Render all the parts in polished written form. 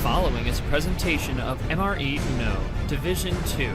following is a presentation of MRE UNO, Division 2.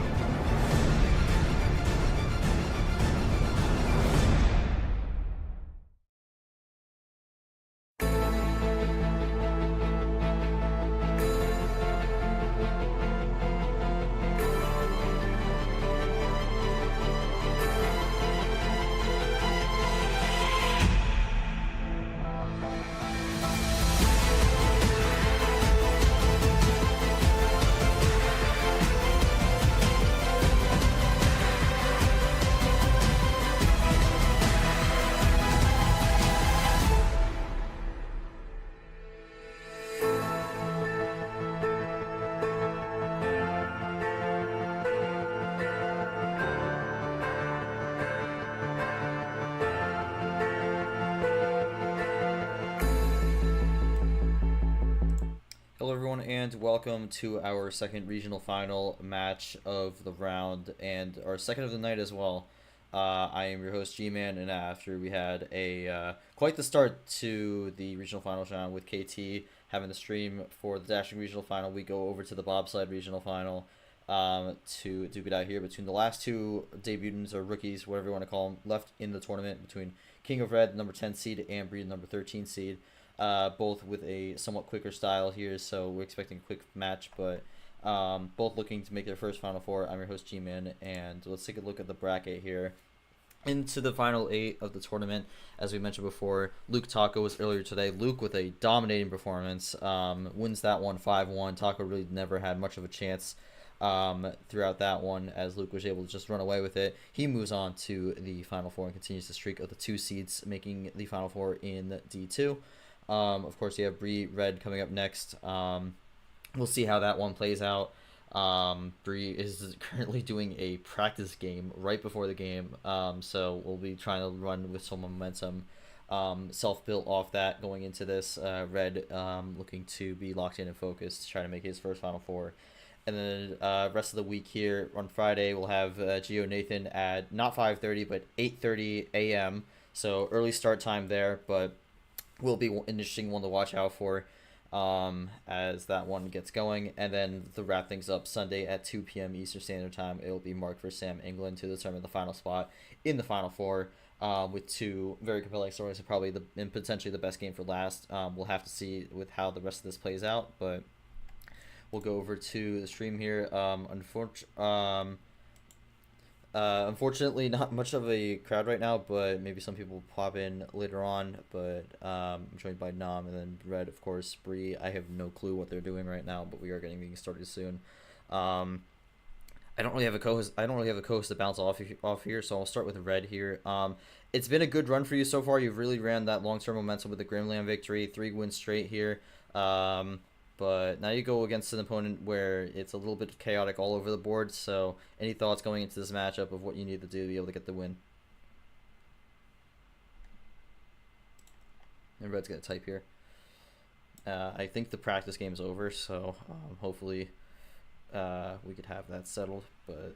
Hello everyone and welcome to our second regional final match of the round and our second of the night as well. I am your host G-Man, and after we had a quite the start to the regional finals round with KT having the stream for the dashing regional final, we go over to the bobsled regional final to duke it out here between the last two debutants or rookies, whatever you want to call them, left in the tournament, between KingOfRed, number 10 seed, and brii, number 13 seed. Both with a somewhat quicker style here, so we're expecting a quick match, but both looking to make their first Final Four. I'm your host G-Man, and let's take a look at the bracket here. Into the final 8 of the tournament, as we mentioned before, Luke Taco was earlier today. Luke with a dominating performance, wins that one 5-1. Taco really never had much of a chance throughout that one, as Luke was able to just run away with it. He moves on to the Final Four and continues the streak of the 2 seeds, making the Final Four in D2. Of course, you have brii Red coming up next. We'll see how that one plays out. brii is currently doing a practice game right before the game, so we'll be trying to run with some momentum, self-built off that going into this. Red looking to be locked in and focused to try to make his first Final Four. And then rest of the week here on Friday, we'll have Geo Nathan at not 5:30 but 8:30 a.m. So early start time there, but will be an interesting one to watch out for as that one gets going. And then to wrap things up, Sunday at 2 p.m. Eastern Standard Time, it will be Mark versus Sam England to determine the final spot in the Final Four, with 2 very compelling stories and probably and potentially the best game for last. We'll have to see with how the rest of this plays out, but we'll go over to the stream here. Unfortunately, not much of a crowd right now, but maybe some people pop in later on. But I'm joined by Nam and then Red, of course, brii. I have no clue what they're doing right now, but we are getting started soon. I don't really have a co-host. To bounce off here, so I'll start with Red here. It's been a good run for you so far. You've really ran that long-term momentum with the Grimland victory, 3 wins straight here. But now you go against an opponent where it's a little bit chaotic all over the board. So any thoughts going into this matchup of what you need to do to be able to get the win? And Red's going to type here. I think the practice game's over, so hopefully we could have that settled. But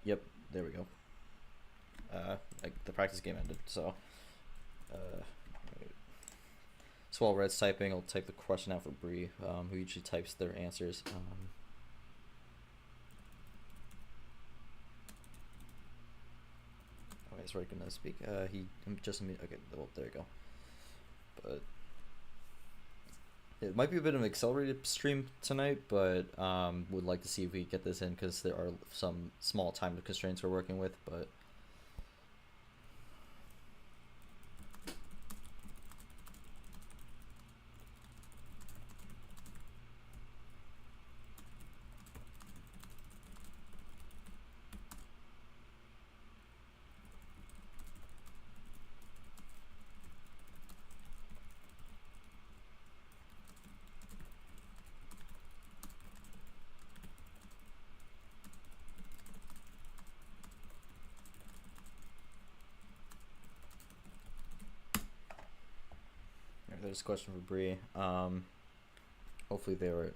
yep, there we go. The practice game ended, so so while Red's typing, I'll type the question out for brii, who usually types their answers. Okay, he's already gonna speak. He just okay. Well, there you go. But it might be a bit of an accelerated stream tonight, but would like to see if we get this in because there are some small time constraints we're working with, but. There's a question for brii. Hopefully they were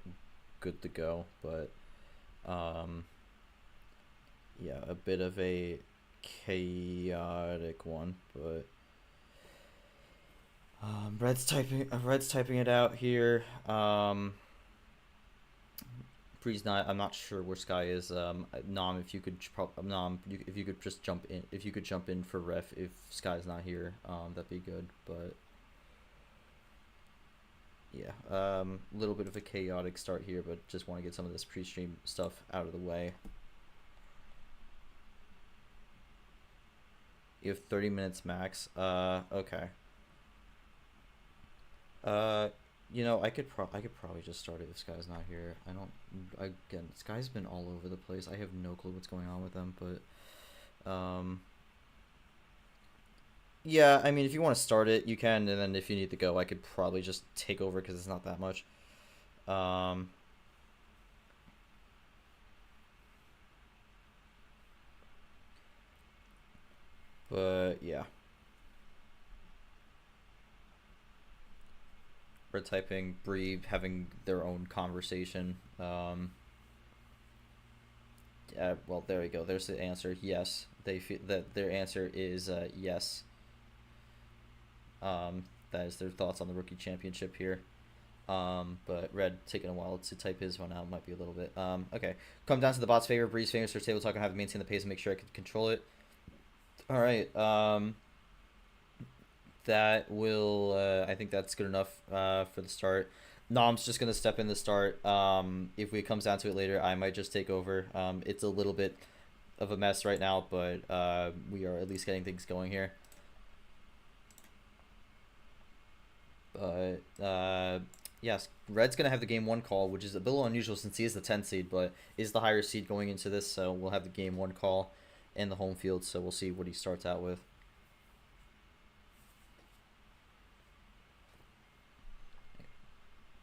good to go, but yeah, a bit of a chaotic one, but Red's typing it out here. Bree's not. I'm not sure where Sky is. Nom, if you could, if you could just jump in. If you could jump in for ref if Sky's not here, that'd be good. But yeah, a little bit of a chaotic start here, but just want to get some of this pre-stream stuff out of the way. You have 30 minutes max. Okay. You know, I could probably just start it if Sky's not here. Again, Sky's been all over the place. I have no clue what's going on with them, but yeah, I mean, if you want to start it, you can, and then if you need to go, I could probably just take over because it's not that much. But yeah. Red typing, brii having their own conversation. Well, there we go. There's the answer. Yes, they feel that their answer is yes. That is their thoughts on the rookie championship here. But Red taking a while to type his one out might be a little bit. Okay, come down to the bot's favor. Brii's famous for table talk and have to maintain the pace and make sure I can control it. All right. That will I think that's good enough for the start. Nom's just gonna step in the start. If it comes down to it later, I might just take over. It's a little bit of a mess right now, but we are at least getting things going here. But yes, Red's gonna have the game 1 call, which is a little unusual since he is the 10th seed, but is the higher seed going into this, so we'll have the game 1 call in the home field. So we'll see what he starts out with.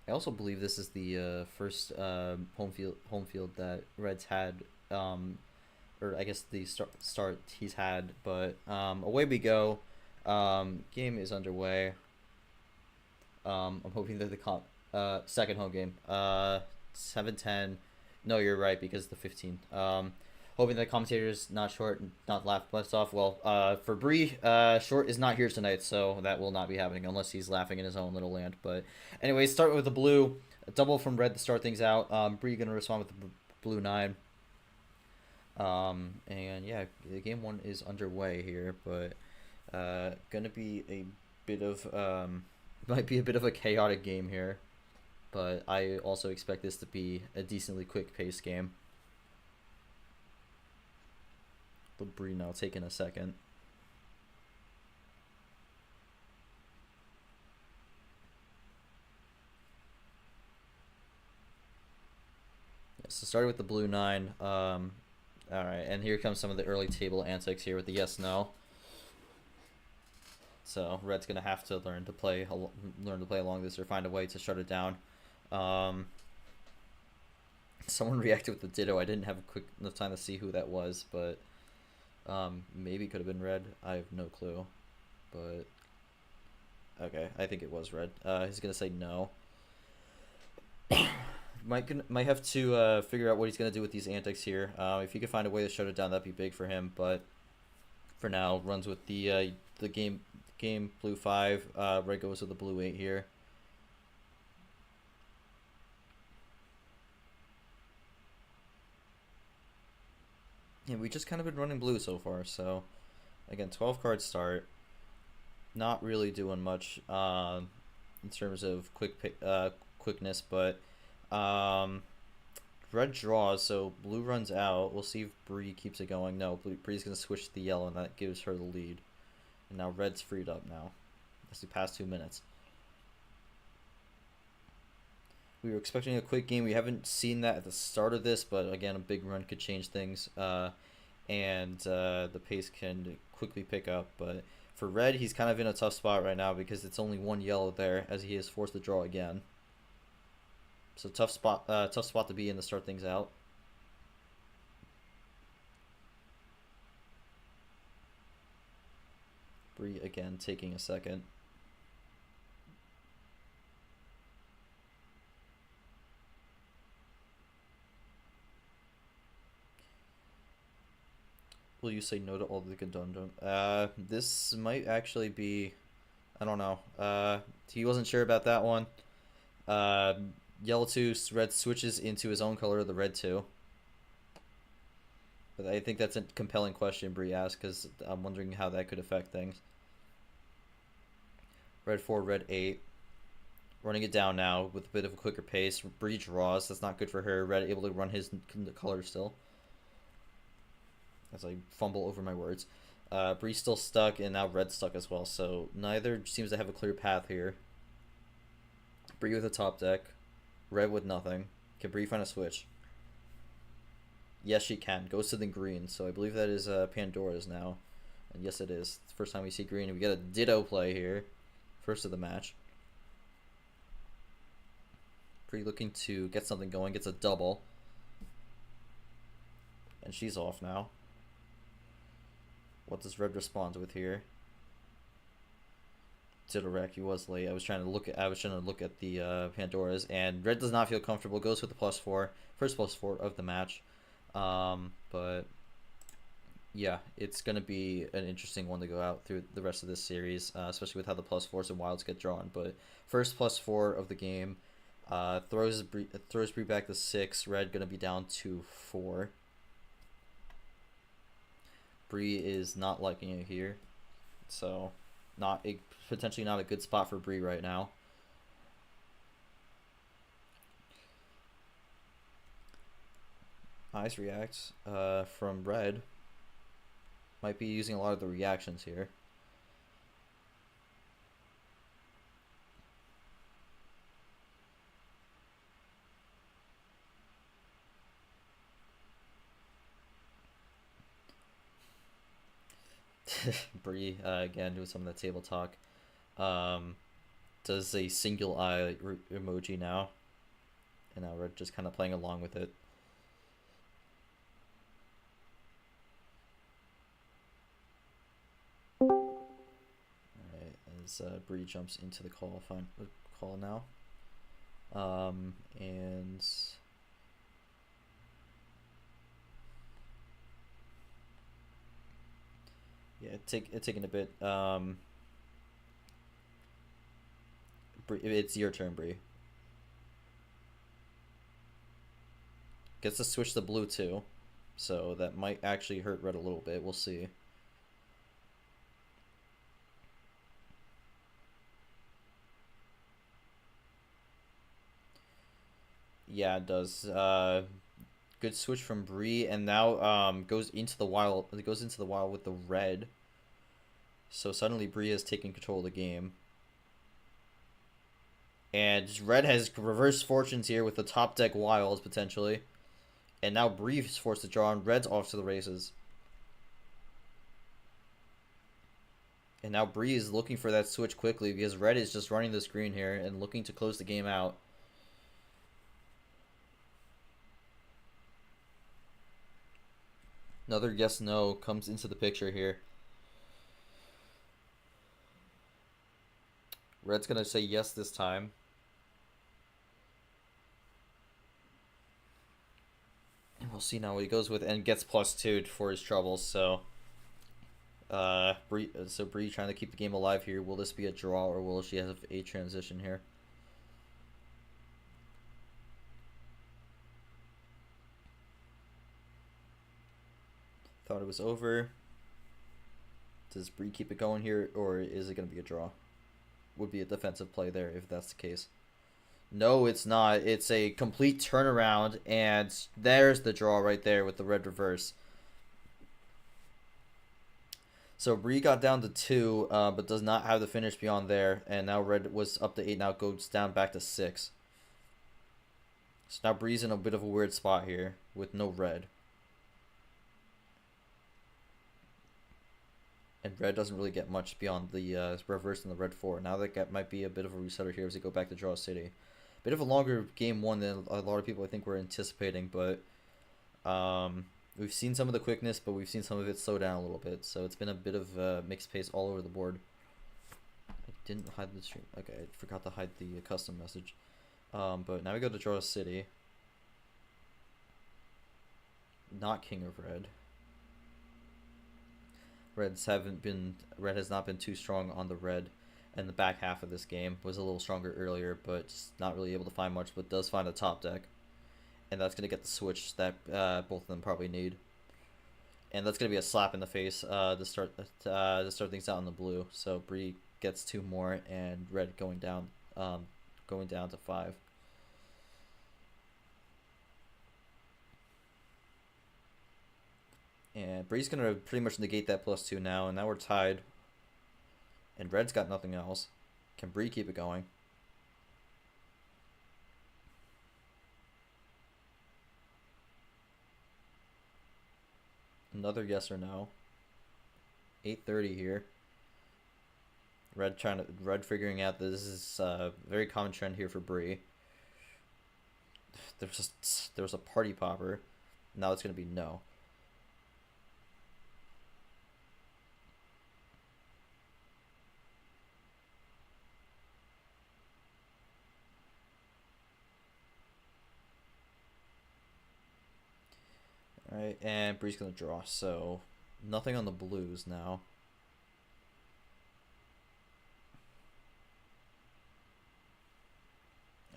I also believe this is the first home field that Red's had, or I guess the start he's had. But away we go. Game is underway. I'm hoping that the second home game, 7-10. No, you're right because the 15. Hoping that commentator's not short, not left off. Well, for brii, short is not here tonight, so that will not be happening unless he's laughing in his own little land. But anyway, start with the blue. A double from Red to start things out. Brii gonna respond with the blue 9. And yeah, the game 1 is underway here, but gonna be a bit of might be a bit of a chaotic game here, but I also expect this to be a decently quick pace game. The brii now taking a second. Yeah, so started with the blue 9. All right, and here comes some of the early table antics here with the yes no. So Red's gonna have to learn to play along this or find a way to shut it down. Someone reacted with the ditto. I didn't have enough time to see who that was, but maybe it could have been Red. I have no clue, but okay, I think it was Red. He's gonna say no. Might have to figure out what he's gonna do with these antics here. If he could find a way to shut it down, that'd be big for him. But for now, runs with the game blue 5. Red goes with the blue 8 here. Yeah, we just kind of been running blue so far. So again, 12 card start. Not really doing much in terms of quickness, but Red draws, so blue runs out. We'll see if brii keeps it going. No, brii's gonna switch to the yellow, and that gives her the lead. And now Red's freed up now. That's the past 2 minutes. We were expecting a quick game. We haven't seen that at the start of this, but again, a big run could change things, and the pace can quickly pick up. But for Red, he's kind of in a tough spot right now because it's only 1 yellow there, as he is forced to draw again. So tough spot to be in to start things out. Brii again taking a second. Will you say no to all the conundrum? This might actually be I don't know. He wasn't sure about that one. Uh, Yellow 2, red switches into his own color, the red 2. But I think that's a compelling question Bree asked, because I'm wondering how that could affect things. Red 4, red 8. Running it down now with a bit of a quicker pace. Bree draws. That's not good for her. Red able to run his color still. As I fumble over my words. Bree's still stuck, and now Red's stuck as well. So neither seems to have a clear path here. Bree with a top deck. Red with nothing. Can Bree find a switch? Yes, she can. Goes to the green. So I believe that is Pandora's now. And yes, it is. It's the first time we see green. We get a Ditto play here. First of the match. Bree looking to get something going. Gets a double. And she's off now. What does Red respond with here? To the wreck. He was late. I was trying to look at the Pandoras, and Red does not feel comfortable. Goes with the +4, first +4 of the match. But yeah, it's gonna be an interesting one to go out through the rest of this series, especially with how the +4s and wilds get drawn. But first +4 of the game, throws Bree back to 6. Red gonna be down to 4. Bree is not liking it here, so potentially not a good spot for Bree right now. Eyes reacts from Red. Might be using a lot of the reactions here. Bree again doing some of that table talk. Does a single eye emoji now, and now Red just kind of playing along with it. Alright, as Bree jumps into the call now. And yeah, it's taking a bit. Bree, it's your turn, Bree. Gets to switch the blue too, so that might actually hurt Red a little bit. We'll see. Yeah, it does. Good switch from Bree, and now goes into the wild. It goes into the wild with the red. So suddenly Bree has taken control of the game. And Red has reverse fortunes here with the top deck wilds potentially. And now Bree is forced to draw, and Red's off to the races. And now Bree is looking for that switch quickly because Red is just running the screen here and looking to close the game out. Another yes no comes into the picture here. Red's gonna say yes this time. And we'll see now what he goes with, and gets +2 for his troubles. So Bree trying to keep the game alive here. Will this be a draw, or will she have a transition here? Thought it was over. Does Bree keep it going here, or is it going to be a draw? Would be a defensive play there if that's the case. No, it's not. It's a complete turnaround, and there's the draw right there with the red reverse. So Bree got down to 2, but does not have the finish beyond there, and now Red was up to 8, now goes down back to 6. So now Bree's in a bit of a weird spot here with no red. And Red doesn't really get much beyond the reverse and the red 4. Now that might be a bit of a resetter here as they go back to draw city. Bit of a longer game 1 than a lot of people I think were anticipating, but we've seen some of the quickness, but we've seen some of it slow down a little bit. So it's been a bit of mixed pace all over the board. I didn't hide the stream. Okay, I forgot to hide the custom message. But now we go to draw city. Not KingOfRed. Red has not been too strong on the red, in the back half of this game. Was a little stronger earlier, but just not really able to find much, but does find a top deck. And that's going to get the switch that both of them probably need. And that's going to be a slap in the face to start things out in the blue. So brii gets 2 more, and red going down to 5. And brii's going to pretty much negate that +2 now, and now we're tied. And red's got nothing else. Can brii keep it going? Another yes or no. 8:30 here. Red figuring out that this is a very common trend here for brii. There was a party popper. Now it's gonna be no. Alright, and brii's gonna draw, so nothing on the blues now.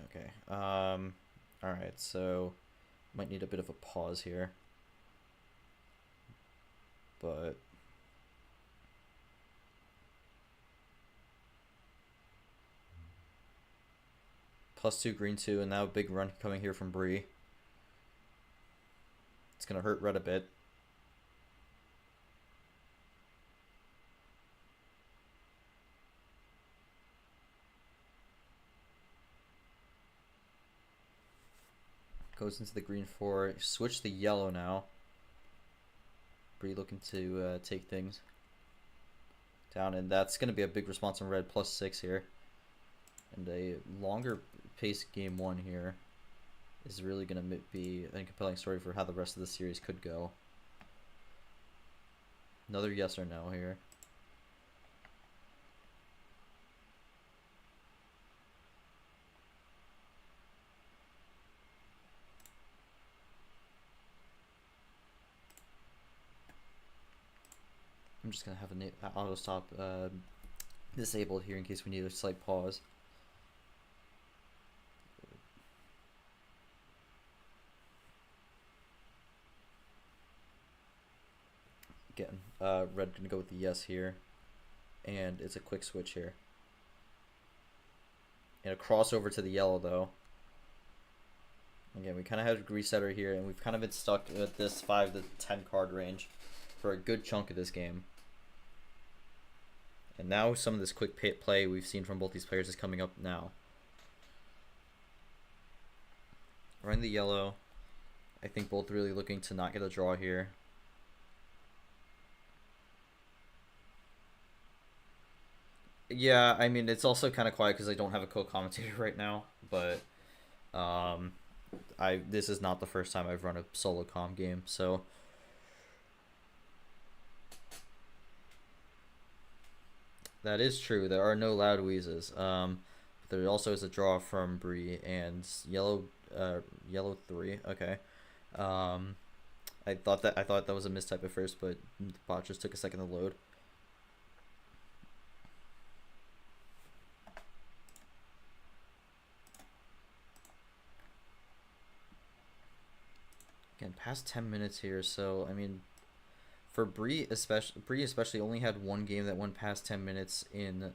Okay, alright, so might need a bit of a pause here. But +2 green 2, and now a big run coming here from brii. It's going to hurt red a bit. Goes into the green 4. Switch the yellow now. brii looking to take things down, and that's going to be a big response from red. +6 here. And a longer pace game 1 here is really going to be a compelling story for how the rest of the series could go. Another yes or no here. I'm just going to have an auto stop disabled here in case we need a slight pause. Again, red gonna go with the yes here, and it's a quick switch here, and a crossover to the yellow though. Again, we kind of had a resetter here, and we've kind of been stuck at this 5 to 10 card range for a good chunk of this game. And now some of this quick play we've seen from both these players is coming up now. Running the yellow, I think both really looking to not get a draw here. Yeah, I mean, it's also kind of quiet because I don't have a co-commentator right now, but this is not the first time I've run a solo comm game, so that is true. There are no loud wheezes. But there also is a draw from brii and yellow 3. Okay. I thought that was a mistype at first, but the bot just took a second to load. Again, past 10 minutes here, so I mean, for brii especially only had one game that went past 10 minutes in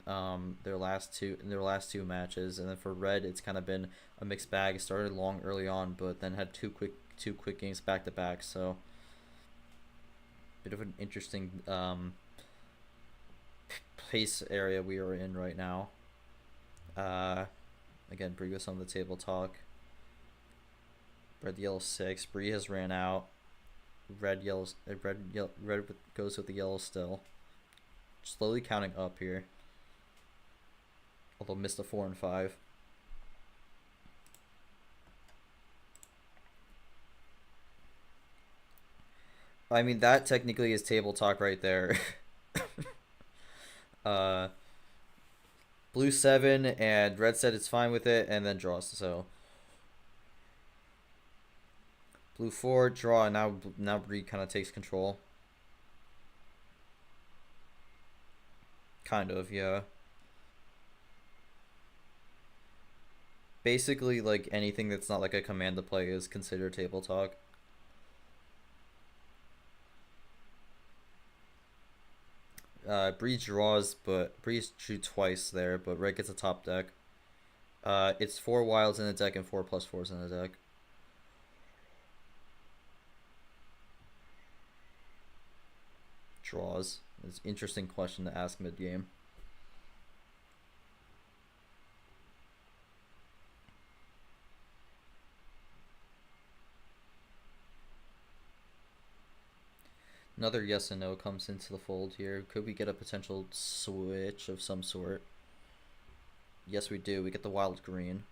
their last two matches, and then for red it's kind of been a mixed bag. It started long early on, but then had two quick games back to back. So bit of an interesting pace area we are in right now. Again, brii with some of the table talk. Red yellow 6. brii has ran out. Red goes with the yellow still. Slowly counting up here. Although missed a 4 and 5. I mean, that technically is table talk right there. Blue 7 and red said it's fine with it, and then draws. So blue 4, draw, and now brii kind of takes control. Kind of, yeah. Basically, like anything that's not like a command to play is considered table talk. Bree draws, but Bree drew twice there, but red gets a top deck. It's 4 wilds in the deck and 4+4s in the deck. Draws. It's an interesting question to ask mid-game. Another yes and no comes into the fold here. Could we get a potential switch of some sort? Yes, we do. We get the wild green.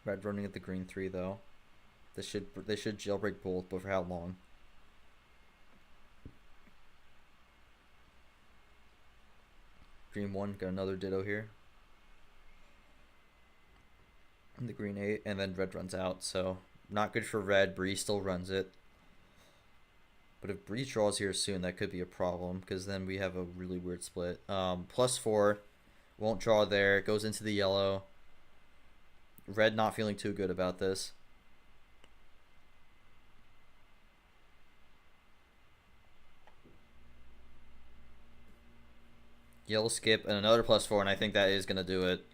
Red running at the green 3 though. They should jailbreak both, but for how long? Green 1 got another ditto here. And the green 8, and then red runs out, so not good for red. Bree still runs it. But if Bree draws here soon, that could be a problem, because then we have a really weird split. +4, won't draw there, goes into the yellow. Red not feeling too good about this. Yellow skip and another +4, and I think that is going to do it.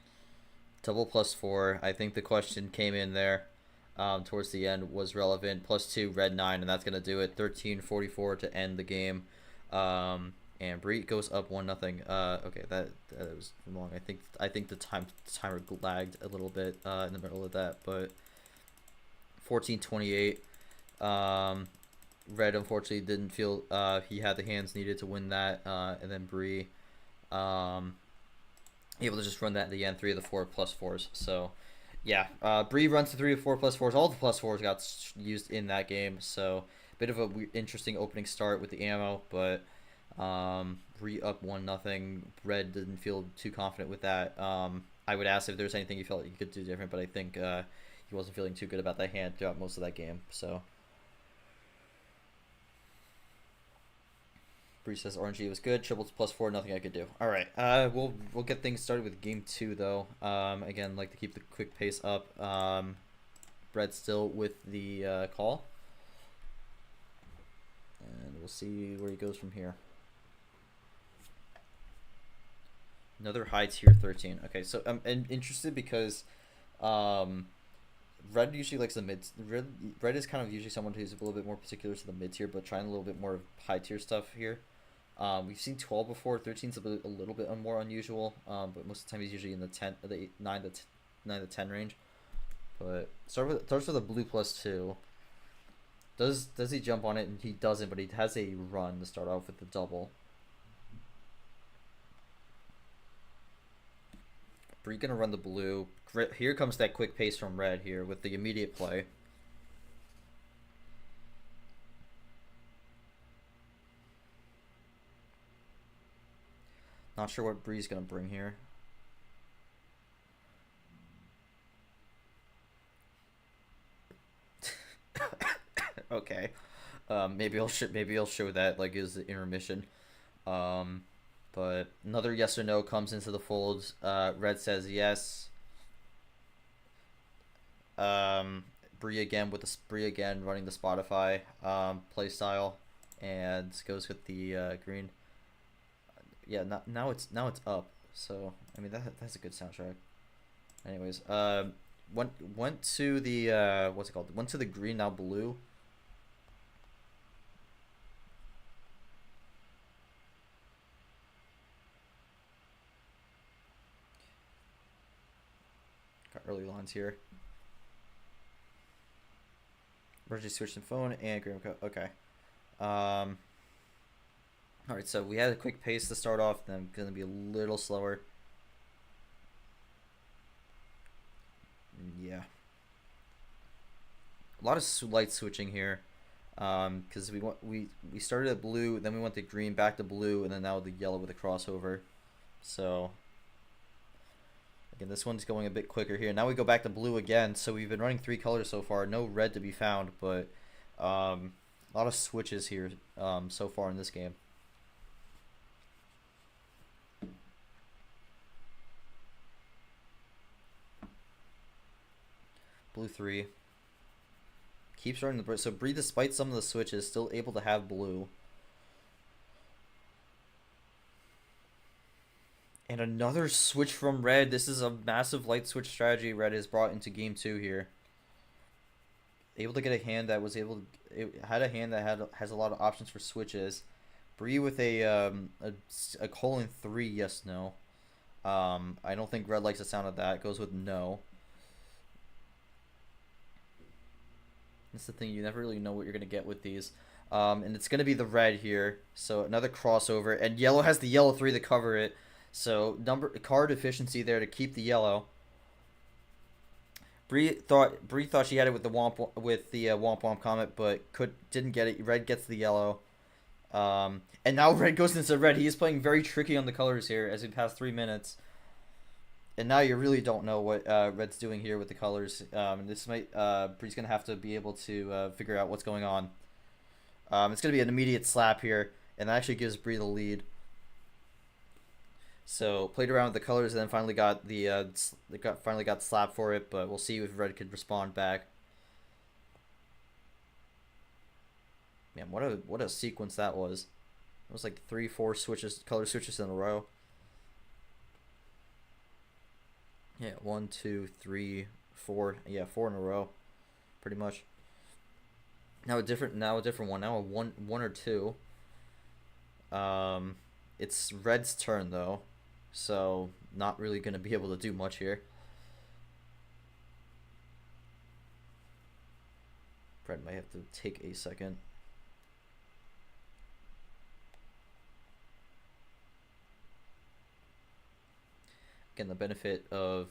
Double +4. I think the question came in there towards the end, was relevant. +2, red 9, and that's going to do it. 13:44 to end the game. And Bree goes up 1-0. Okay, that was wrong. I think the timer lagged a little bit in the middle of that, but 14:28. Red unfortunately didn't feel he had the hands needed to win that, and then Bree able to just run that at the end, 3 of the 4 +4s. So yeah, Bree runs the 3 of 4 +4s. All the +4s got used in that game, so bit of a interesting opening start with the ammo, but Bree up 1-0. Red didn't feel too confident with that. I would ask if there's anything you felt you could do different, but I think he wasn't feeling too good about that hand throughout most of that game. So Bree says RNG was good. Triples +4, nothing I could do. All right, we'll get things started with game 2 though. Again, like to keep the quick pace up. Red still with the call, and we'll see where he goes from here. Another high tier 13. Okay, so I'm interested because red usually likes the mid. Red is kind of usually someone who's a little bit more particular to the mid tier, but trying a little bit more high tier stuff here. We've seen 12 before. 13's a little bit more unusual, but most of the time he's usually in the 9 to 10 range. But starts with a blue +2. Does he jump on it? And he doesn't, but he has a run to start off with the double. Bree gonna run the blue. Here comes that quick pace from red here with the immediate play. Not sure what Bree's gonna bring here. Okay, maybe I'll show that like is the intermission. But another yes or no comes into the fold. Red says yes. Bree again running the Spotify play style, and goes with the green. Yeah, now it's up. So I mean that's a good soundtrack. Anyways, went to the what's it called? Went to the green, now blue. Got early lines here. Emergency switch in phone and Grim. Okay. Alright, so we had a quick pace to start off, then gonna be a little slower. Yeah. A lot of light switching here. Because we started at blue, then we went to green, back to blue, and then now the yellow with a crossover. So again, this one's going a bit quicker here. Now we go back to blue again. So we've been running 3 colors so far. No red to be found, but a lot of switches here so far in this game. Blue 3. Keeps running the... So brii, despite some of the switches, still able to have blue. And another switch from red. This is a massive light switch strategy red has brought into game 2 here. Able to get a hand that was able to... It had a hand that has a lot of options for switches. Brii with a colon 3, yes, no. I don't think red likes the sound of that. Goes with no. That's the thing, you never really know what you're going to get with these. And it's going to be the red here. So another crossover. And yellow has the yellow 3 to cover it. So card efficiency there to keep the yellow. Brii thought she had it with the womp womp comet, but didn't get it. Red gets the yellow. And now red goes into red. He is playing very tricky on the colors here as we pass 3 minutes. And now you really don't know what red's doing here with the colors. This might Brii's gonna have to be able to figure out what's going on. It's gonna be an immediate slap here, and that actually gives brii the lead. So played around with the colors and then finally got finally got slapped for it, but we'll see if red could respond back. Man, what a sequence that was. It was like 3-4 switches, color switches in a row. Yeah, 1, 2, 3, 4. Yeah, 4 in a row, pretty much. Now a different one. Now a one or two. It's red's turn though, so not really gonna be able to do much here. Red might have to take a second. Again, the benefit of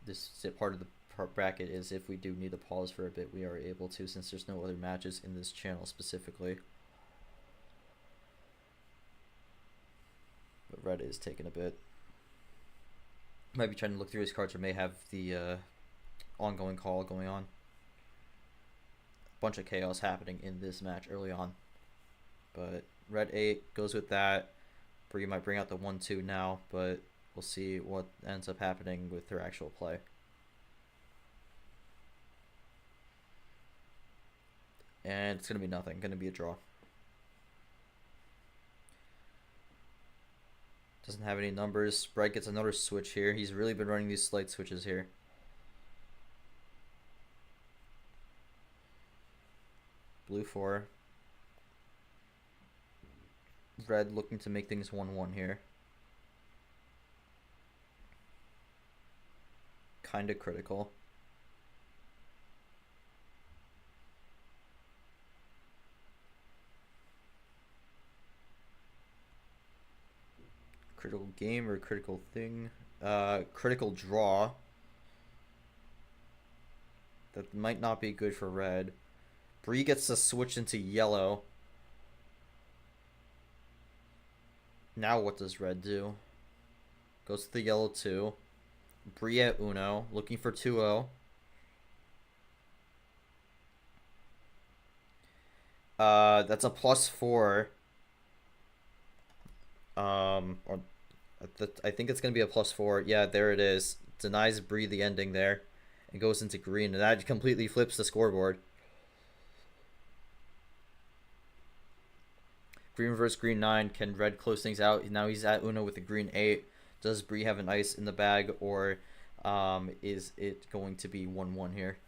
this part of the bracket is if we do need to pause for a bit, we are able to, since there's no other matches in this channel specifically. But red is taking a bit. Might be trying to look through his cards or may have the ongoing call going on. A bunch of chaos happening in this match early on. But red 8 goes with that. Brii might bring out the 1-2 now, but we'll see what ends up happening with their actual play. And it's going to be nothing. Going to be a draw. Doesn't have any numbers. Red gets another switch here. He's really been running these slight switches here. Blue 4. Red looking to make things 1-1 here. Kind of critical. Critical game or critical thing? Critical draw. That might not be good for red. Brii gets to switch into yellow. Now what does red do? Goes to the yellow 2. Brii at Uno, looking for 2-0. That's a +4. I think it's gonna be a +4. Yeah, there it is. Denies brii the ending there, and goes into green, and that completely flips the scoreboard. Green versus green 9. Can red close things out? Now he's at Uno with the green 8. Does brii have an ice in the bag, or is it going to be 1-1 here?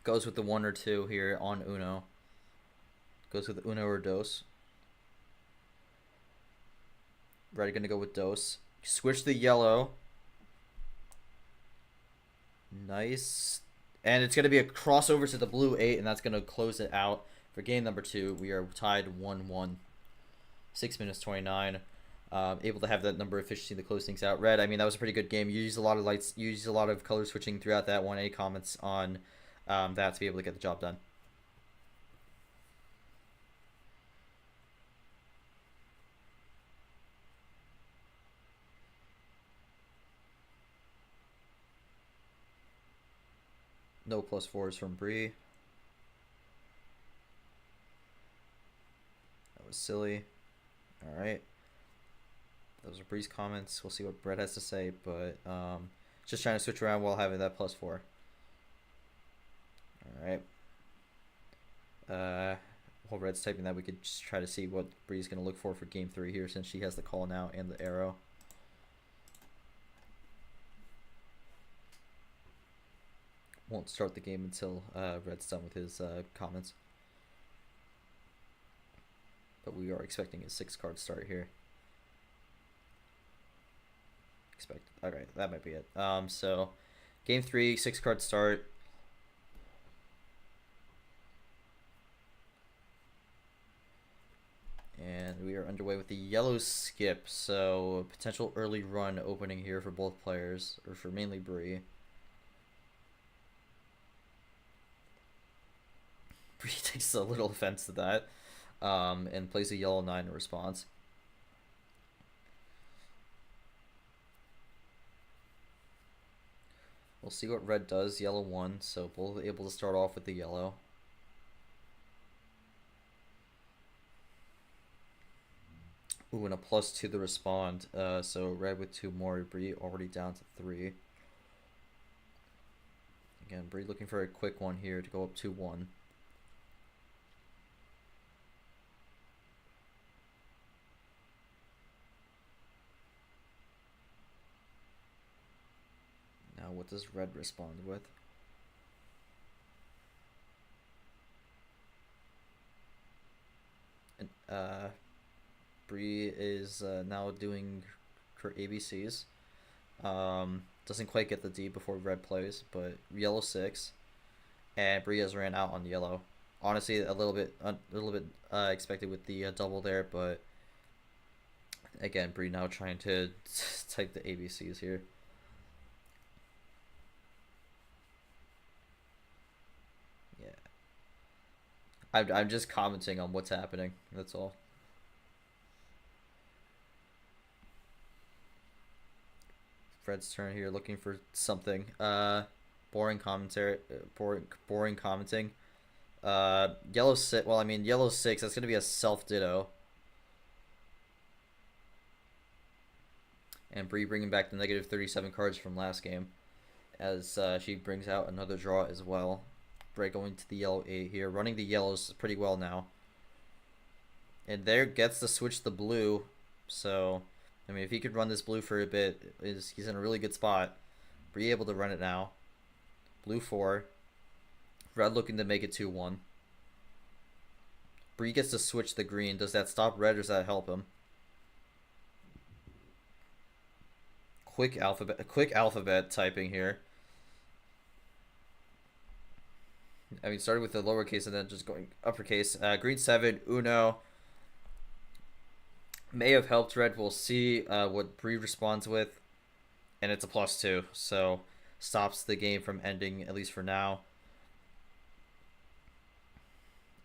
Goes with the 1 or 2 here on Uno. Goes with Uno or dos. Red gonna go with dos. Switch the yellow. Nice. And it's gonna be a crossover to the blue 8, and that's gonna close it out for game number 2. We are tied 1-1. 6 minutes 29. Able to have that number efficiency to close things out. Red, I mean, that was a pretty good game. You used a lot of lights. You used a lot of color switching throughout that one. Any comments on that to be able to get the job done? No +4s from brii. That was silly. Alright. Those are brii's comments. We'll see what Brett has to say, but Just trying to switch around while having that +4. Alright. While Red's typing that, we could just try to see what Bree's going to look for game 3 here, since she has the call now and the arrow. Won't start the game until Red's done with his comments. But we are expecting a 6-card start here. Okay, that might be it. So game 3, 6-card start. And we are underway with the yellow skip, so potential early run opening here for both players, or for mainly Brii. Brii takes a little offense to that, and plays a yellow 9 in response. We'll see what Red does. Yellow 1, so both able to start off with the yellow. Ooh, and a +2 to respond. So Red with 2 more. Brii already down to 3. Again, Brii looking for a quick one here to go up 2-1. Now what does Red respond with? And Brii is now doing her ABCs. Doesn't quite get the D before Red plays, but yellow 6, and Brii has ran out on yellow. Honestly, a little bit expected with the double there, but again, Brii now trying to type the ABCs here. Yeah, I'm just commenting on what's happening. That's all. Fred's turn here, looking for something. Boring commentary. Boring commenting. Yellow 6. Well, I mean, yellow 6. That's gonna be a self ditto. And Brii bringing back the negative 37 cards from last game, as she brings out another draw as well. Brii going to the yellow 8 here, running the yellows pretty well now. And there gets to switch the blue, so I mean, if he could run this blue for a bit, he's in a really good spot. Brii able to run it now. Blue 4. Red looking to make it 2-1. Brii gets to switch the green. Does that stop Red or does that help him? Quick alphabet typing here. I mean, started with the lowercase and then just going uppercase. Green 7, Uno. May have helped Red. We'll see what Brii responds with. And it's a +2. So stops the game from ending, at least for now.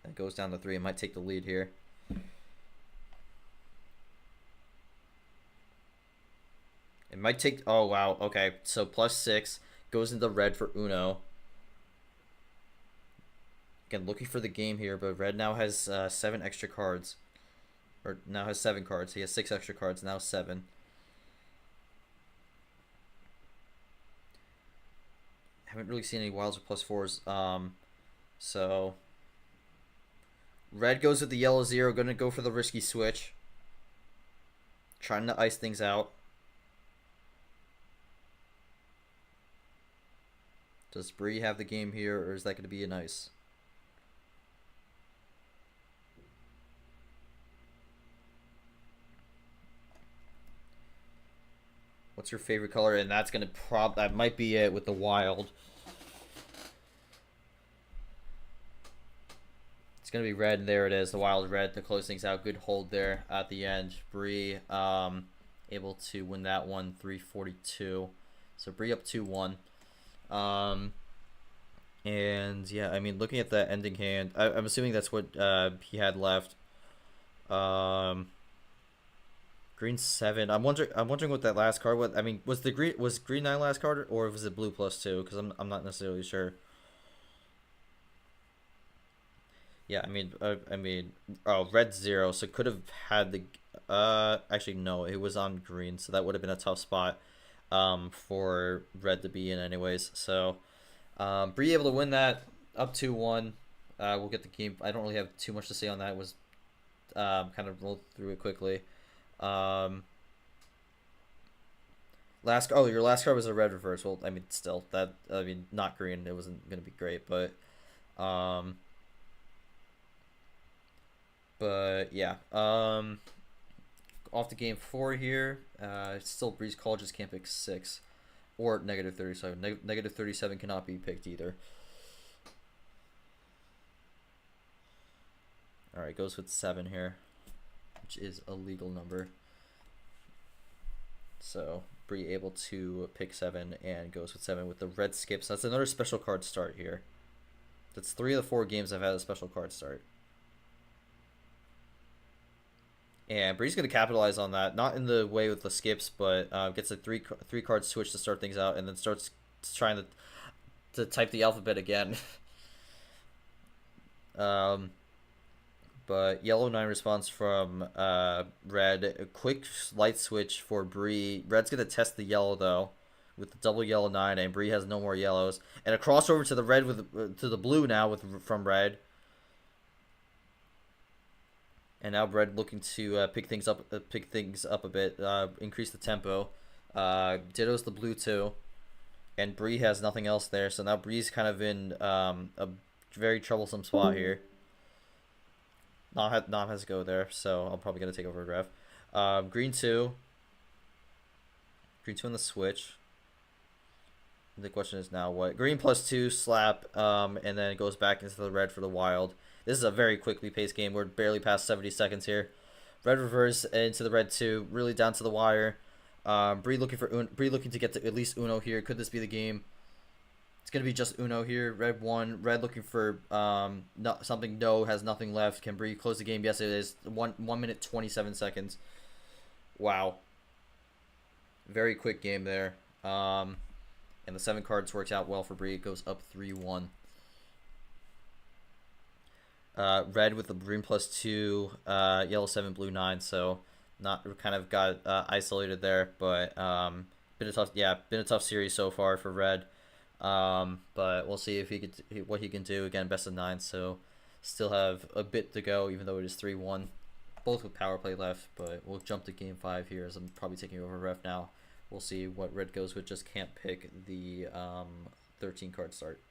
It goes down to 3. It might take the lead here. It might take... Oh, wow. Okay. So +6 goes into Red for Uno. Again, looking for the game here, but Red now has 7 extra cards. Or now has 7 cards. He has 6 extra cards, now 7. Haven't really seen any wilds with +4s. So Red goes with the yellow 0, gonna go for the risky switch. Trying to ice things out. Does Brii have the game here, or is that going to be an ice? What's your favorite color? And that's going to that might be it with the wild. It's going to be red, and there it is, the wild red to close things out. Good hold there at the end. Brii able to win that one, 342. So Brii up 2-1. And yeah, I mean, looking at the ending hand, I'm assuming that's what he had left. Green 7. I'm wondering what that last card was. I mean, was green 9 last card, or was it blue +2? Because I'm not necessarily sure. Yeah, I mean, oh, red 0, so could have had the actually no, it was on green, so that would have been a tough spot. for red to be in anyways. So brii able to win that up 2-1. We'll get the game. I don't really have too much to say on that. It was kind of rolled through it quickly. Your last card was a red reverse. Well, I mean, still not green. It wasn't gonna be great, but yeah. Off to game 4 here. Still brii's call, just can't pick 6 or negative 37. Negative 37 cannot be picked either. All right, goes with 7 here, which is a legal number. So brii able to pick 7 and goes with 7 with the red skips. That's another special card start here. That's 3 of the 4 games I've had a special card start. And brii's going to capitalize on that, not in the way with the skips, but gets a three card switch to start things out, and then starts trying to type the alphabet again. But yellow 9 response from red. A quick light switch for brii. Red's going to test the yellow, though, with the double yellow 9, and brii has no more yellows. And a crossover to the red to the blue now from red. And now red looking to pick things up a bit, increase the tempo. Ditto's the blue too, and brii has nothing else there. So now brii's kind of in a very troublesome spot here. Nom has to go there, so I'm probably gonna take over ref. Green 2 on the switch. The question is now what? Green +2 slap, and then it goes back into the red for the wild. This is a very quickly paced game. We're barely past 70 seconds here. Red reverse into the red 2, really down to the wire. brii looking to get to at least Uno here. Could this be the game? It's gonna be just Uno here. Red 1. Red looking for something. No, has nothing left. Can brii close the game? Yes, it is. 1 minute 27 seconds. Wow. Very quick game there. And the 7 cards works out well for brii. It goes up 3-1. Red with the green +2, yellow 7, blue 9. So not kind of got isolated there, but been a tough series so far for red. But we'll see if what he can do. Again, best of 9, so still have a bit to go, even though it is 3-1, both with power play left. But we'll jump to game 5 here, as I'm probably taking over ref now. We'll see what red goes with. Just can't pick the 13 card start.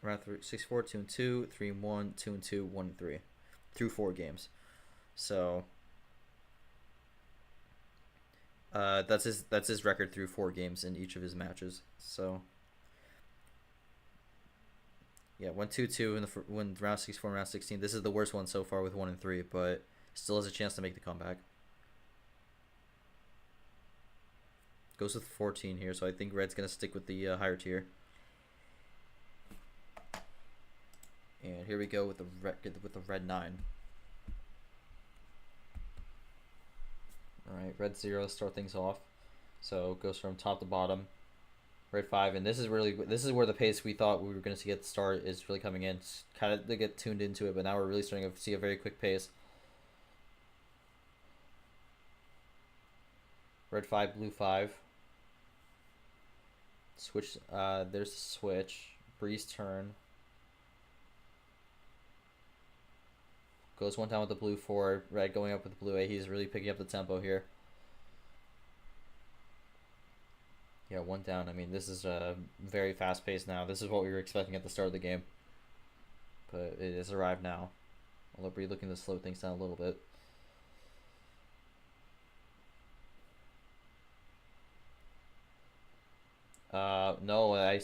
Round 64, 2-2, 3-1, 2-2, 1-3, through 4 games. So that's his record through 4 games in each of his matches. So yeah, 1-2-2 when round 64 and round 16. This is the worst one so far with 1-3, but still has a chance to make the comeback. Goes with 14 here, so I think red's gonna stick with the higher tier. And here we go with the red 9. All right, red 0 start things off. So it goes from top to bottom. Red 5, and this is where the pace we thought we were going to see at the start is really coming in. It's kind of, they get tuned into it, but now we're really starting to see a very quick pace. Red 5, blue 5. Switch. There's the switch. brii's turn. Goes 1 down with the blue 4. Red going up with the blue 8. He's really picking up the tempo here. Yeah, 1 down. I mean, this is very fast paced now. This is what we were expecting at the start of the game. But it has arrived now. Although brii looking to slow things down a little bit. No, I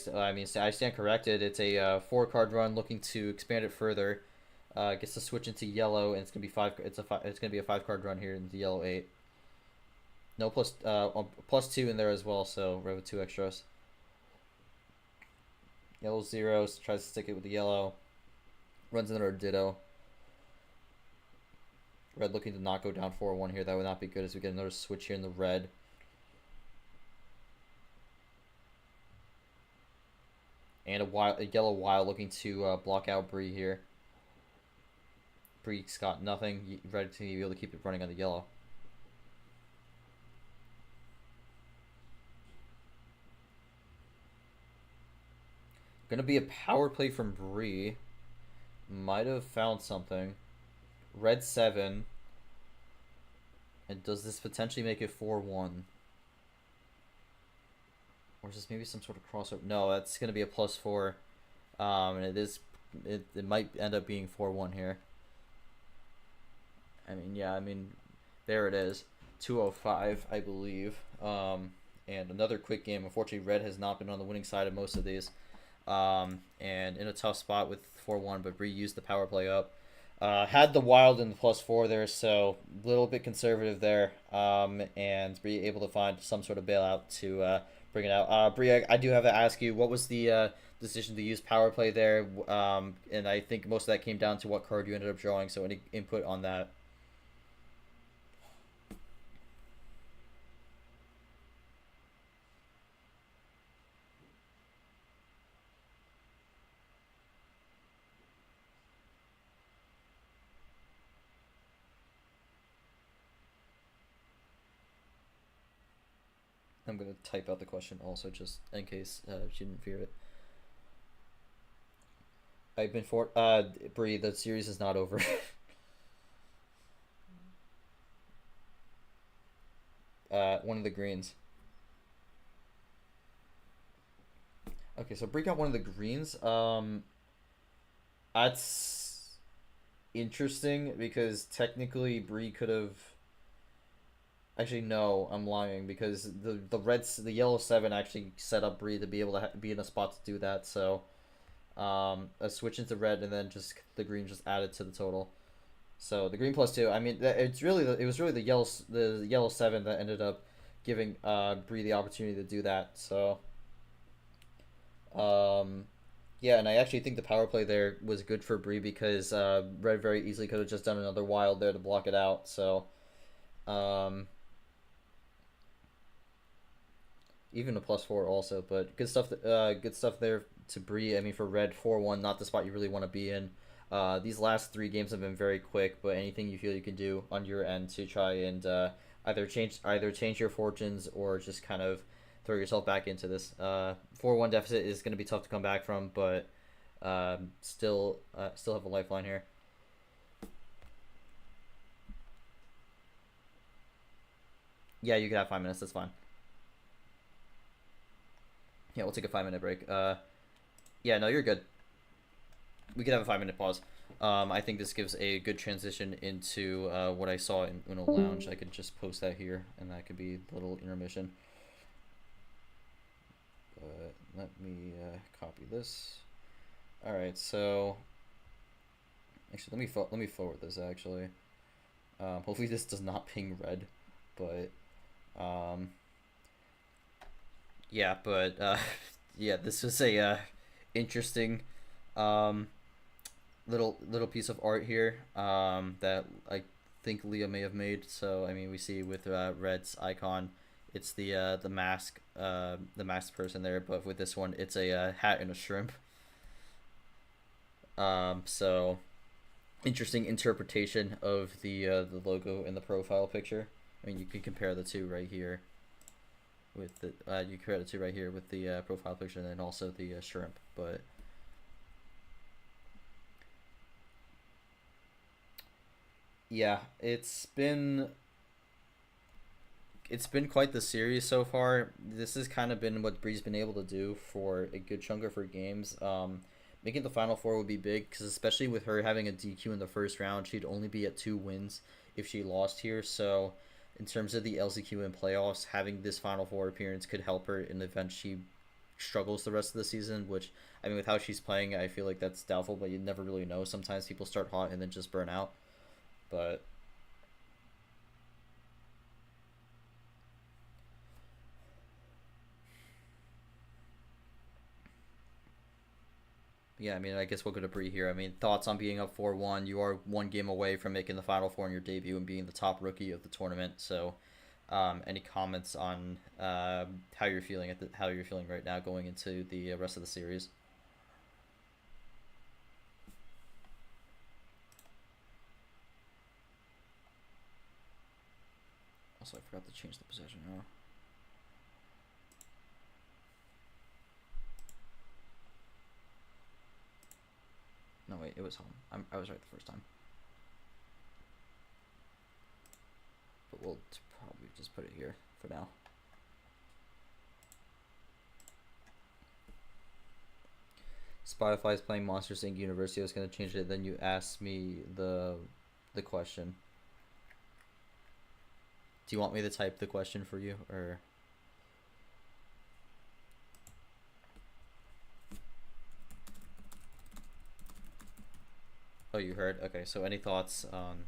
stand corrected. It's a 4 card run looking to expand it further. Gets to switch into yellow, and it's gonna be 5. It's gonna be a 5 card run here in the yellow 8. No +2 in there as well, so red with 2 extras. Yellow 0 tries to stick it with the yellow. Runs another ditto. Red looking to not go down 4-1 here. That would not be good as we get another switch here in the red. And a yellow wild looking to block out brii here. Brii's got nothing. Red to be able to keep it running on the yellow. Gonna be a power play from brii. Might have found something. Red 7. And does this potentially make it 4-1? Or is this maybe some sort of crossover? No, that's gonna be a +4. And it might end up being 4-1 here. I mean, yeah, I mean, there it is. 205, I believe. And another quick game. Unfortunately, red has not been on the winning side of most of these. And in a tough spot with 4-1, but brii used the power play up. Had the wild in the +4 there, so a little bit conservative there. And brii able to find some sort of bailout to bring it out. Brii, I do have to ask you, what was the decision to use power play there? And I think most of that came down to what card you ended up drawing, so any input on that? I'm going to type out the question also, just in case she didn't fear it. I've been for brii, the series is not over. One of the greens. Okay, so brii got one of the greens. That's interesting because technically brii could have. Actually, no, I'm lying because the yellow 7 actually set up brii to be able to be in a spot to do that. So, a switch into red and then just the green just added to the total. So the green +2. I mean, it was really the yellow 7 that ended up giving brii the opportunity to do that. So, yeah, and I actually think the power play there was good for brii because red very easily could have just done another wild there to block it out. So, even a +4 also, but good stuff. Good stuff there to brii. I mean, for red 4-1, not the spot you really want to be in. These last 3 games have been very quick, but anything you feel you can do on your end to try and either change your fortunes or just kind of throw yourself back into this. 4-1 deficit is going to be tough to come back from, but still have a lifeline here. Yeah, you can have 5 minutes. That's fine. Yeah, we'll take a 5-minute break. Yeah, no, you're good. We could have a 5-minute pause. I think this gives a good transition into what I saw in Uno Lounge. I could just post that here, and that could be a little intermission. Let me copy this. All right, so actually, let me forward this actually. Hopefully, this does not ping red, but yeah, but yeah, this was a interesting little piece of art here that I think Leah may have made. So I mean, we see with red's icon, it's the mask person there, but with this one, it's a hat and a shrimp. So interesting interpretation of the logo in the profile picture. I mean, you can compare the two right here with the you compare the two right here with the profile picture and then also the shrimp, but yeah, it's been quite the series so far. This has kind of been what brii's been able to do for a good chunk of her games. Making the final 4 would be big because especially with her having a DQ in the first round, she'd only be at 2 wins if she lost here. So in terms of the LCQ in playoffs, having this final 4 appearance could help her in the event she struggles the rest of the season, which, I mean, with how she's playing, I feel like that's doubtful, but you never really know. Sometimes people start hot and then just burn out. But yeah, I mean, I guess we'll go to brii here. I mean, thoughts on being up 4-1. You are 1 game away from making the final 4 in your debut and being the top rookie of the tournament. So, any comments on how you're feeling right now going into the rest of the series? Also, I forgot to change the position now. No, wait, it was home. I was right the first time. But we'll probably just put it here for now. Spotify is playing Monsters Inc. University. I was going to change it. Then you asked me the question. Do you want me to type the question for you, or? Oh, you heard? Okay, so any thoughts on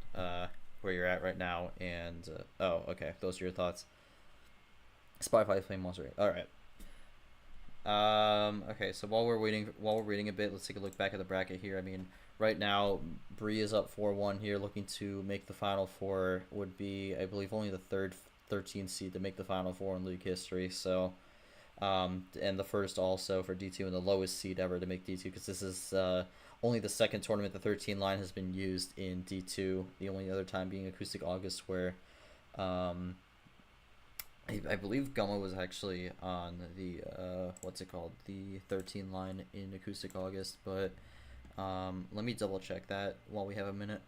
where you're at right now? And oh, okay, those are your thoughts. Spotify is playing Monster Inc. All right. Okay, so while we're waiting a bit, let's take a look back at the bracket here. I mean, right now, Brii is up 4-1 here, looking to make the Final Four. Would be, I believe, only the third 13 seed to make the Final Four in league history. So, and the first also for D2 and the lowest seed ever to make D2, because this is only the second tournament the 13 line has been used in D2. The only other time being Acoustic August, where I believe Gummo was actually on the what's it called, the 13 line in Acoustic August, but let me double check that while we have a minute.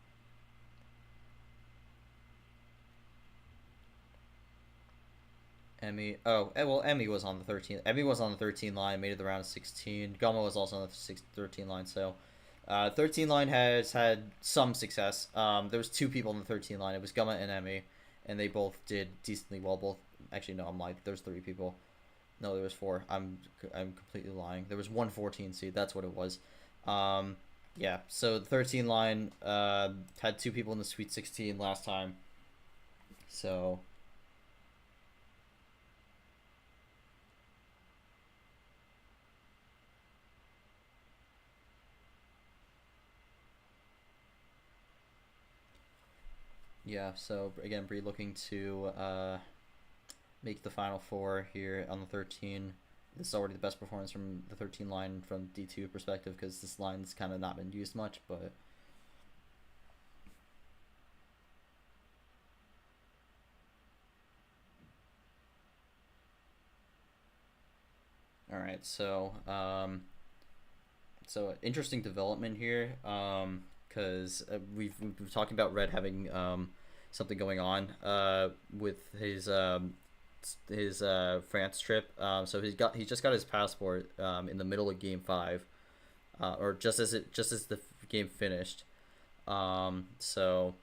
Emmy, oh well, Emmy was on the 13. Emmy was on the 13 line, made it the round of 16. Gummo was also on the 13 line, so 13 line has had some success. There was two people in the 13 line. It was Gummo and Emmy, and they both did decently well. Both, actually, no, I'm like, there's 3 people. No, there was 4. I'm completely lying. There was 114 seed. That's what it was. Yeah. So the 13 line had 2 people in the Sweet 16 last time. So. Yeah, so again, Brii looking to make the Final Four here on the 13. This is already the best performance from the 13 line from D2 perspective, because this line's kind of not been used much, but... Alright, so interesting development here, because we've been talking about Red having something going on with his France trip. So he just got his passport in the middle of Game 5, or just as the game finished. So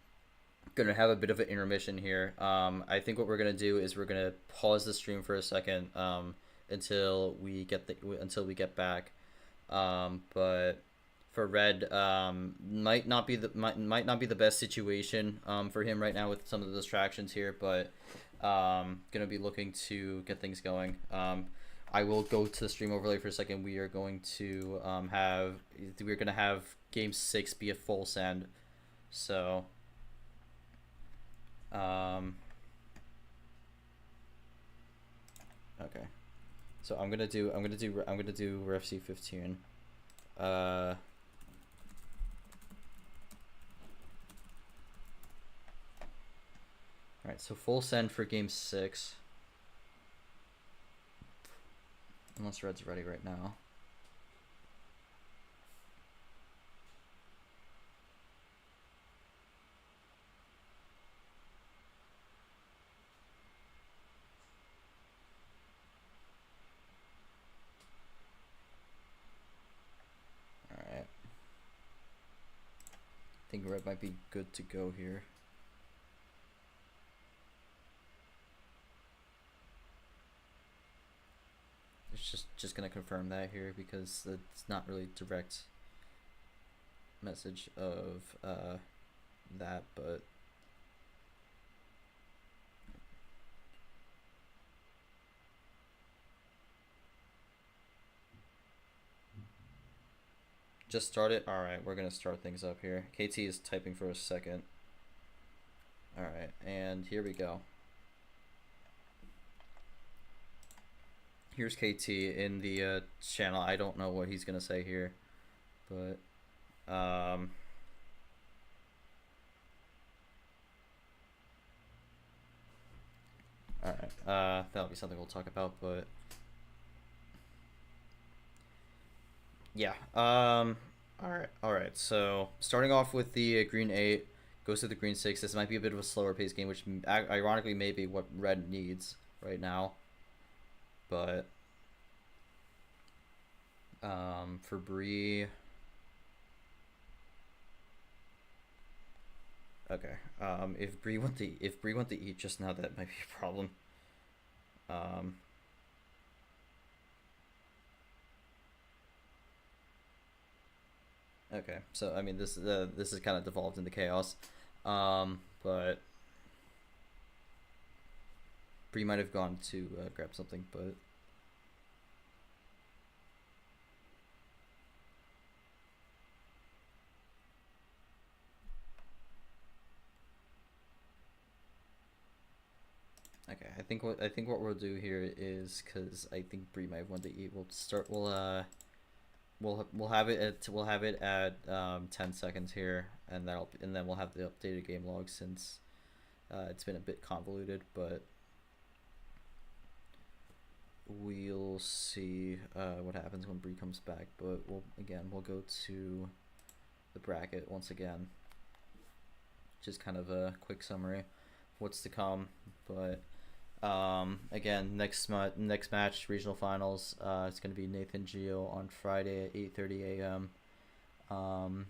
gonna have a bit of an intermission here. I think what we're gonna do is we're gonna pause the stream for a second until we get back. But for Red, might not be the best situation for him right now with some of the distractions here, but gonna be looking to get things going. I will go to the stream overlay for a second. We are going to we're gonna have Game 6 be a full send, so okay. So I'm gonna do Ref C15. Alright, so full send for Game 6. Unless Red's ready right now. Alright. I think Red might be good to go here. It's just gonna confirm that here, because it's not really direct message of that, but just start it. All right, we're gonna start things up here. KT is typing for a second. All right, and here we go. Here's KT in the channel. I don't know what he's gonna say here, but Alright, that'll be something we'll talk about, but yeah. Alright, so starting off with the green 8, goes to the green 6. This might be a bit of a slower paced game, which ironically may be what red needs right now. But for brii, okay. If brii went to eat just now, that might be a problem. Okay, so I mean this is kind of devolved into chaos, but brii might have gone to grab something, but okay. I think what we'll do here is, because I think brii might want to eat. We'll have it at 10 seconds here, and then we'll have the updated game log, since it's been a bit convoluted, but we'll see what happens when brii comes back. But we'll go to the bracket once again, just kind of a quick summary of what's to come. But again, next match, regional finals, it's going to be Nathan Geo on Friday at 8:30 a.m.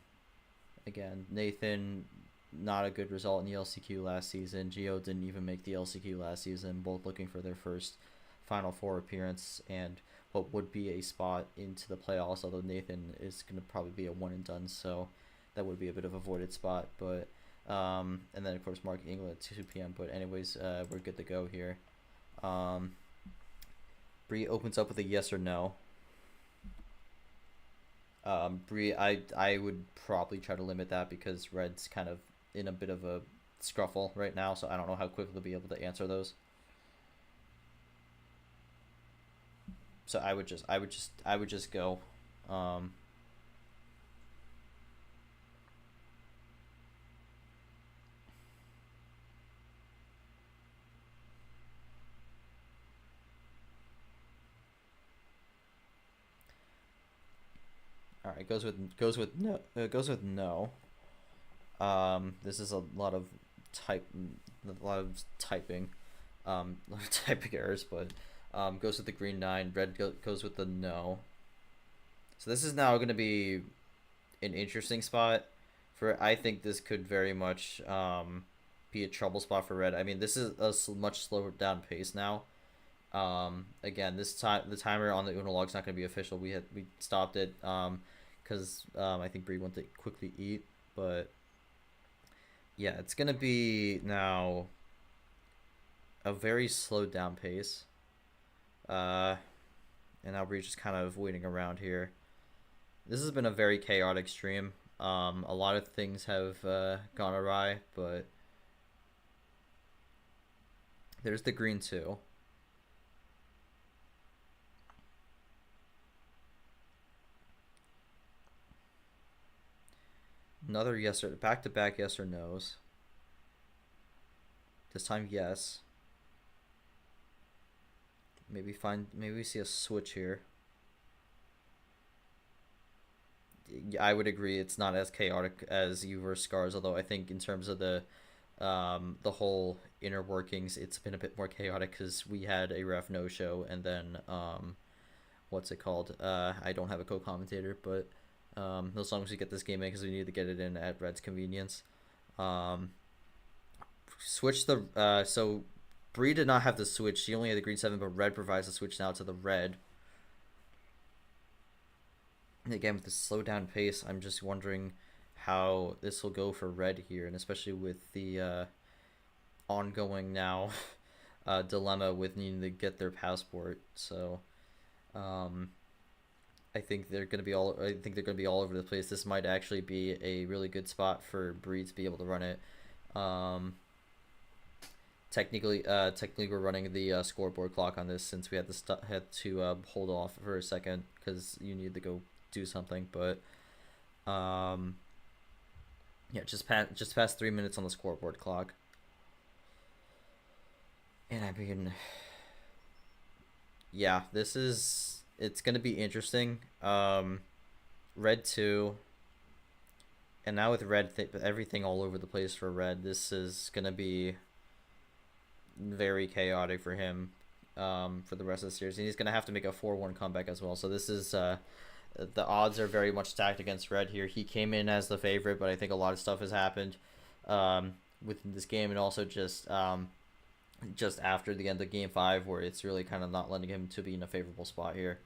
Again, Nathan, not a good result in the LCQ last season. Geo didn't even make the LCQ last season, both looking for their first Final Four appearance and what would be a spot into the playoffs, although Nathan is going to probably be a one and done, so that would be a bit of a voided spot. But and then of course Mark England at 2 p.m. But anyways, we're good to go here. brii opens up with a yes or no. brii, I would probably try to limit that, because red's kind of in a bit of a scruffle right now, so I don't know how quickly they'll be able to answer those. So I would just go. All right, goes with no. Goes with no. This is a lot of typing, typing errors, but goes with the green 9. Red goes with the no. So this is now going to be an interesting spot for. I think this could very much be a trouble spot for red. I mean, this is a much slower down pace now. Again, this time the timer on the Uno log is not going to be official. We stopped it because I think brii went to quickly eat, but yeah, it's going to be now a very slowed down pace. And now we're just kind of waiting around here. This has been a very chaotic stream. A lot of things have gone awry, but there's the green 2. Another yes or back-to-back yes or no's. This time yes. Maybe we see a switch here. I would agree it's not as chaotic as you versus Scars, although I think in terms of the whole inner workings, it's been a bit more chaotic because we had a ref no show, and then what's it called? I don't have a co-commentator, but as long as we get this game in, because we need to get it in at red's convenience. Switch the so brii did not have the switch. She only had the green 7, but red provides the switch now to the red. And again, with the slow down pace, I'm just wondering how this will go for red here, and especially with the ongoing now dilemma with needing to get their passport. So I think they're gonna be all over the place. This might actually be a really good spot for brii to be able to run it. Technically we're running the scoreboard clock on this, since we had to hold off for a second because you need to go do something. But yeah, just past 3 minutes on the scoreboard clock. And I mean, yeah, it's gonna be interesting. Red 2, and now with everything all over the place for red, this is gonna be very chaotic for him for the rest of the series. And he's gonna have to make a 4-1 comeback as well. So this is the odds are very much stacked against red here. He came in as the favorite, but I think a lot of stuff has happened within this game, and also just after the end of game 5, where it's really kind of not letting him to be in a favorable spot here.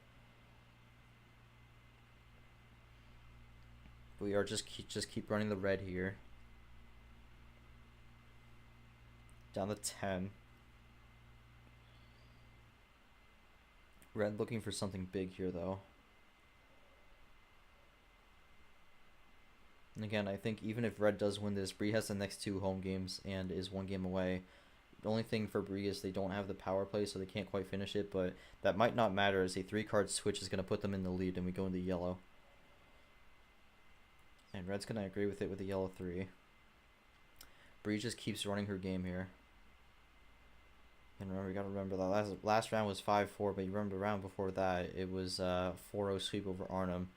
We are just keep running the red here. Down to 10. Red looking for something big here, though. And again, I think even if red does win this, brii has the next 2 home games and is 1 game away. The only thing for brii is they don't have the power play, so they can't quite finish it, but that might not matter, as a 3-card switch is going to put them in the lead, and we go into yellow. And red's going to agree with it with a yellow 3. brii just keeps running her game here. And remember, you got to remember that last round was 5-4, but you remember the round before that, it was 4-0 sweep over Arnhem.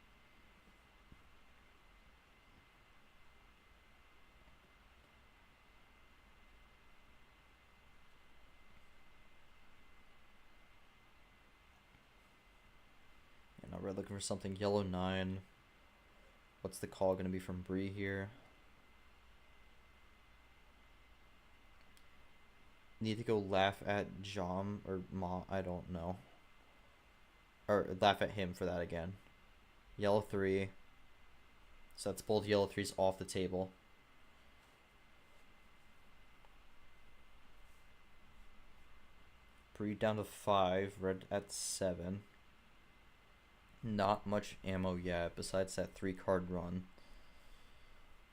And now we're looking for something yellow 9. What's the call going to be from brii here? Need to go laugh at Jom or Ma, I don't know. Or laugh at him for that again. Yellow 3. So that's both yellow 3s off the table. brii down to 5, red at 7. Not much ammo yet, besides that 3-card run.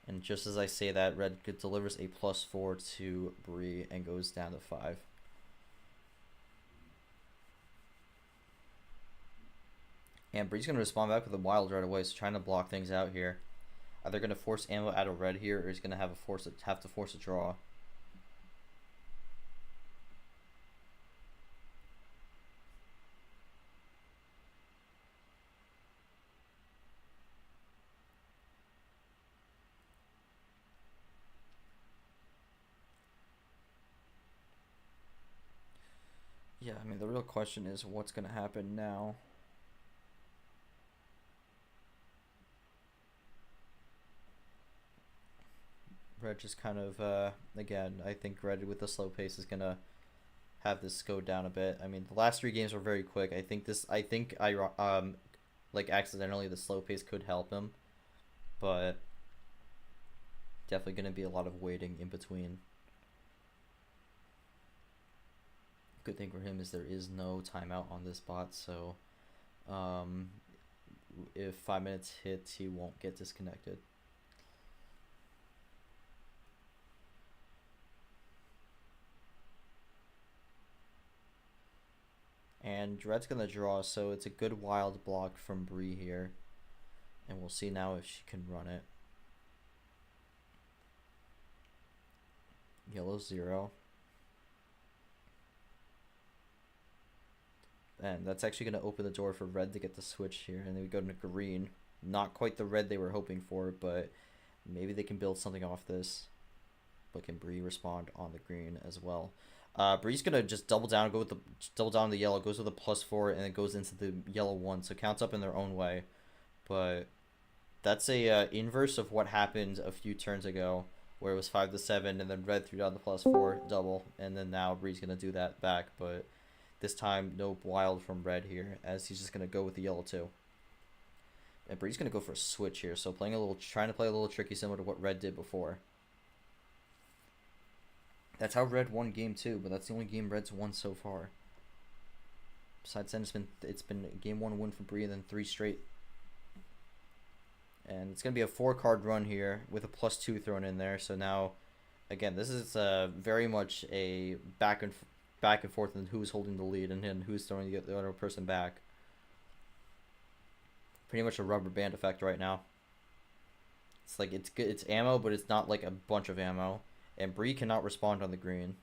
And just as I say that, red delivers a +4 to brii and goes down to 5. And brii's going to respond back with a wild right away, so trying to block things out here. Either going to force ammo out of red here, or he's going to have to force a draw. Yeah, I mean, the real question is what's going to happen now. Red just kind of, again, I think red with the slow pace is going to have this go down a bit. I mean, the last 3 games were very quick. I think like accidentally the slow pace could help him, but definitely going to be a lot of waiting in between. Good thing for him is there is no timeout on this bot, so if 5 minutes hits, he won't get disconnected. And red's gonna draw, so it's a good wild block from brii here, and we'll see now if she can run it. Yellow 0. And that's actually going to open the door for red to get the switch here. And then we go to green. Not quite the red they were hoping for, but maybe they can build something off this. But can brii respond on the green as well? brii's going to just double down on the yellow, goes with a +4, and then goes into the yellow 1. So counts up in their own way. But that's a inverse of what happened a few turns ago, where it was 5-7, and then red threw down the +4 double. And then now brii's going to do that back, but this time, no wild from red here, as he's just going to go with the yellow 2. And brii's going to go for a switch here, so trying to play a little tricky, similar to what red did before. That's how red won game 2, but that's the only game red's won so far. Besides then, it's been game 1 win for brii, and then 3 straight. And it's going to be a 4-card run here with a +2 thrown in there. So now, again, this is very much a back and forth and who's holding the lead and who's throwing the other person back. Pretty much a rubber band effect right now. It's like it's ammo, but it's not like a bunch of ammo. And brii cannot respond on the green.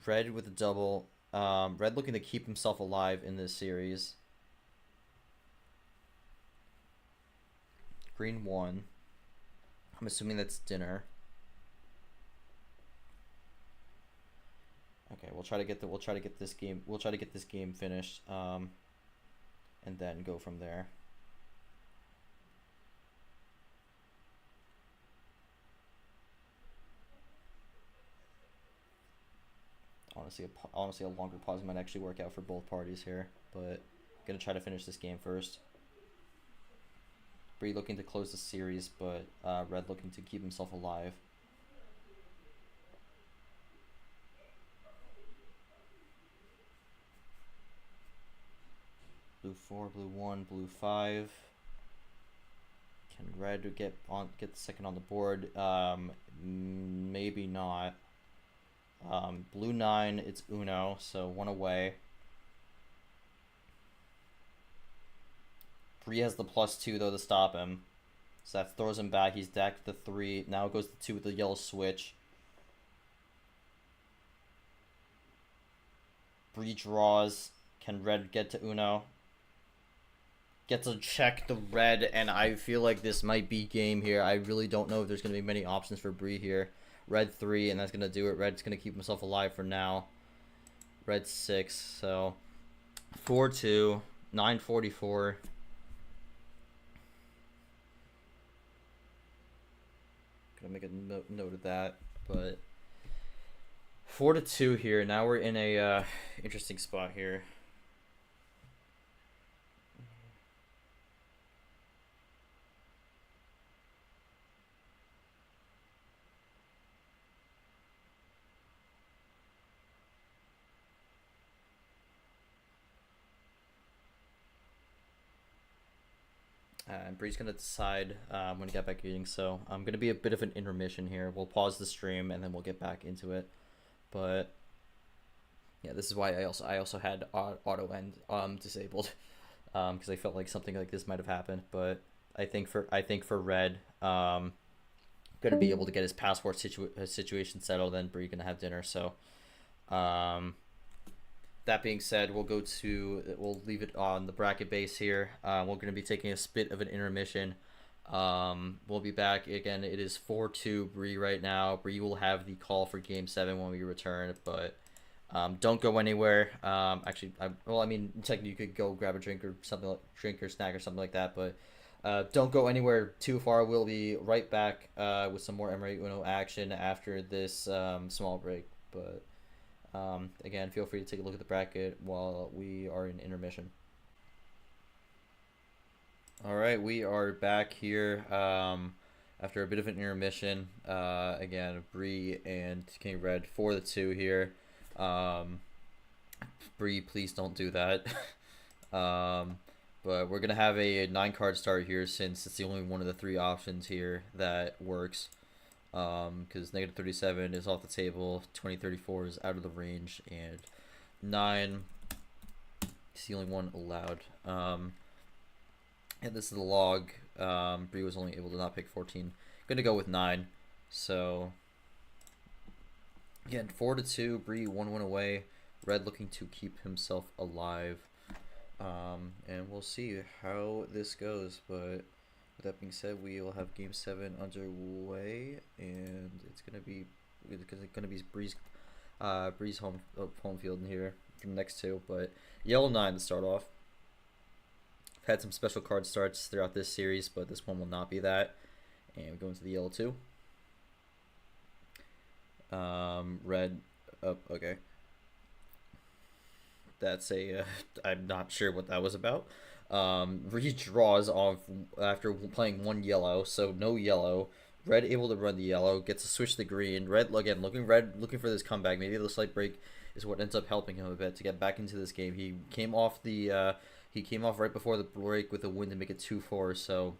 Red with a double. Red looking to keep himself alive in this series. Green 1. I'm assuming that's dinner. Okay, we'll try to get this game finished, and then go from there. Honestly, a longer pause might actually work out for both parties here, but I'm gonna try to finish this game first. Brii looking to close the series, but Red looking to keep himself alive. Blue 4, blue 1, blue 5. Can Red get the second on the board? Maybe not. Blue 9, it's Uno, so 1 away. Brii has the +2 though to stop him, so that throws him back. He's decked the 3. Now it goes to 2 with the yellow switch. Brii draws. Can Red get to Uno? Gets to check the Red, and I feel like this might be game here. I really don't know if there's going to be many options for Brii here. Red 3, and that's going to do it. Red's going to keep himself alive for now. Red 6, so 4-2, 944. Gonna make a note of that, but 4-2 here. Now we're in a interesting spot here. And Brii's going to decide when to get back eating, so I'm going to be a bit of an intermission here. We'll pause the stream, and then we'll get back into it. But, yeah, this is why I also had auto end disabled, because I felt like something like this might have happened. But I think for Red, going to be able to get his passport situation settled, and Brii going to have dinner, so... That being said, we'll leave it on the bracket base here. We're going to be taking a bit of an intermission. We'll be back again. It is 4-2 Brii right now. Brii will have the call for Game 7 when we return, but don't go anywhere. Actually, technically you could go grab a drink or snack or something like that, but don't go anywhere too far. We'll be right back with some more MRE UNO action after this small break, but. Again, feel free to take a look at the bracket while we are in intermission. Alright, we are back here after a bit of an intermission. Again, Brii and KingOfRed 4-2 here. Brii, please don't do that. But we're going to have a 9-card start here since it's the only one of the 3 options here that works. Because -37 is off the table, 2034 is out of the range, and 9 is the only one allowed. And this is the log. Brii was only able to not pick 14. Gonna go with 9. So again, 4-2. Brii 1 away. Red looking to keep himself alive. And we'll see how this goes, but. With that being said, we will have Game 7 underway, and it's gonna be Brii's home field in here for the next 2. But yellow 9 to start off. I've had some special card starts throughout this series, but this one will not be that. And we go into the yellow 2. Red. Oh, okay. That's a. I'm not sure what that was about. Redraws off after playing 1 yellow, so no yellow. Red able to run the yellow, gets to switch the green. Red again looking for this comeback. Maybe the slight break is what ends up helping him a bit to get back into this game. He came off right before the break with a win to make it 2-4. So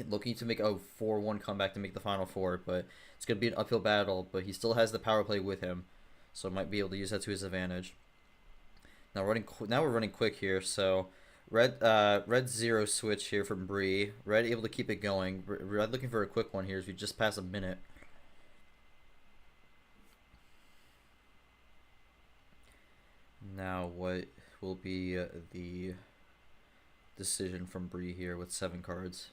looking to make a 4-1 comeback to make the final 4, but it's gonna be an uphill battle. But he still has the power play with him, so might be able to use that to his advantage. Now we're running quick here, so. Red 0 switch here from Brii. Red able to keep it going. Red looking for a quick one here as we just pass a minute. Now, what will be the decision from Brii here with 7 cards?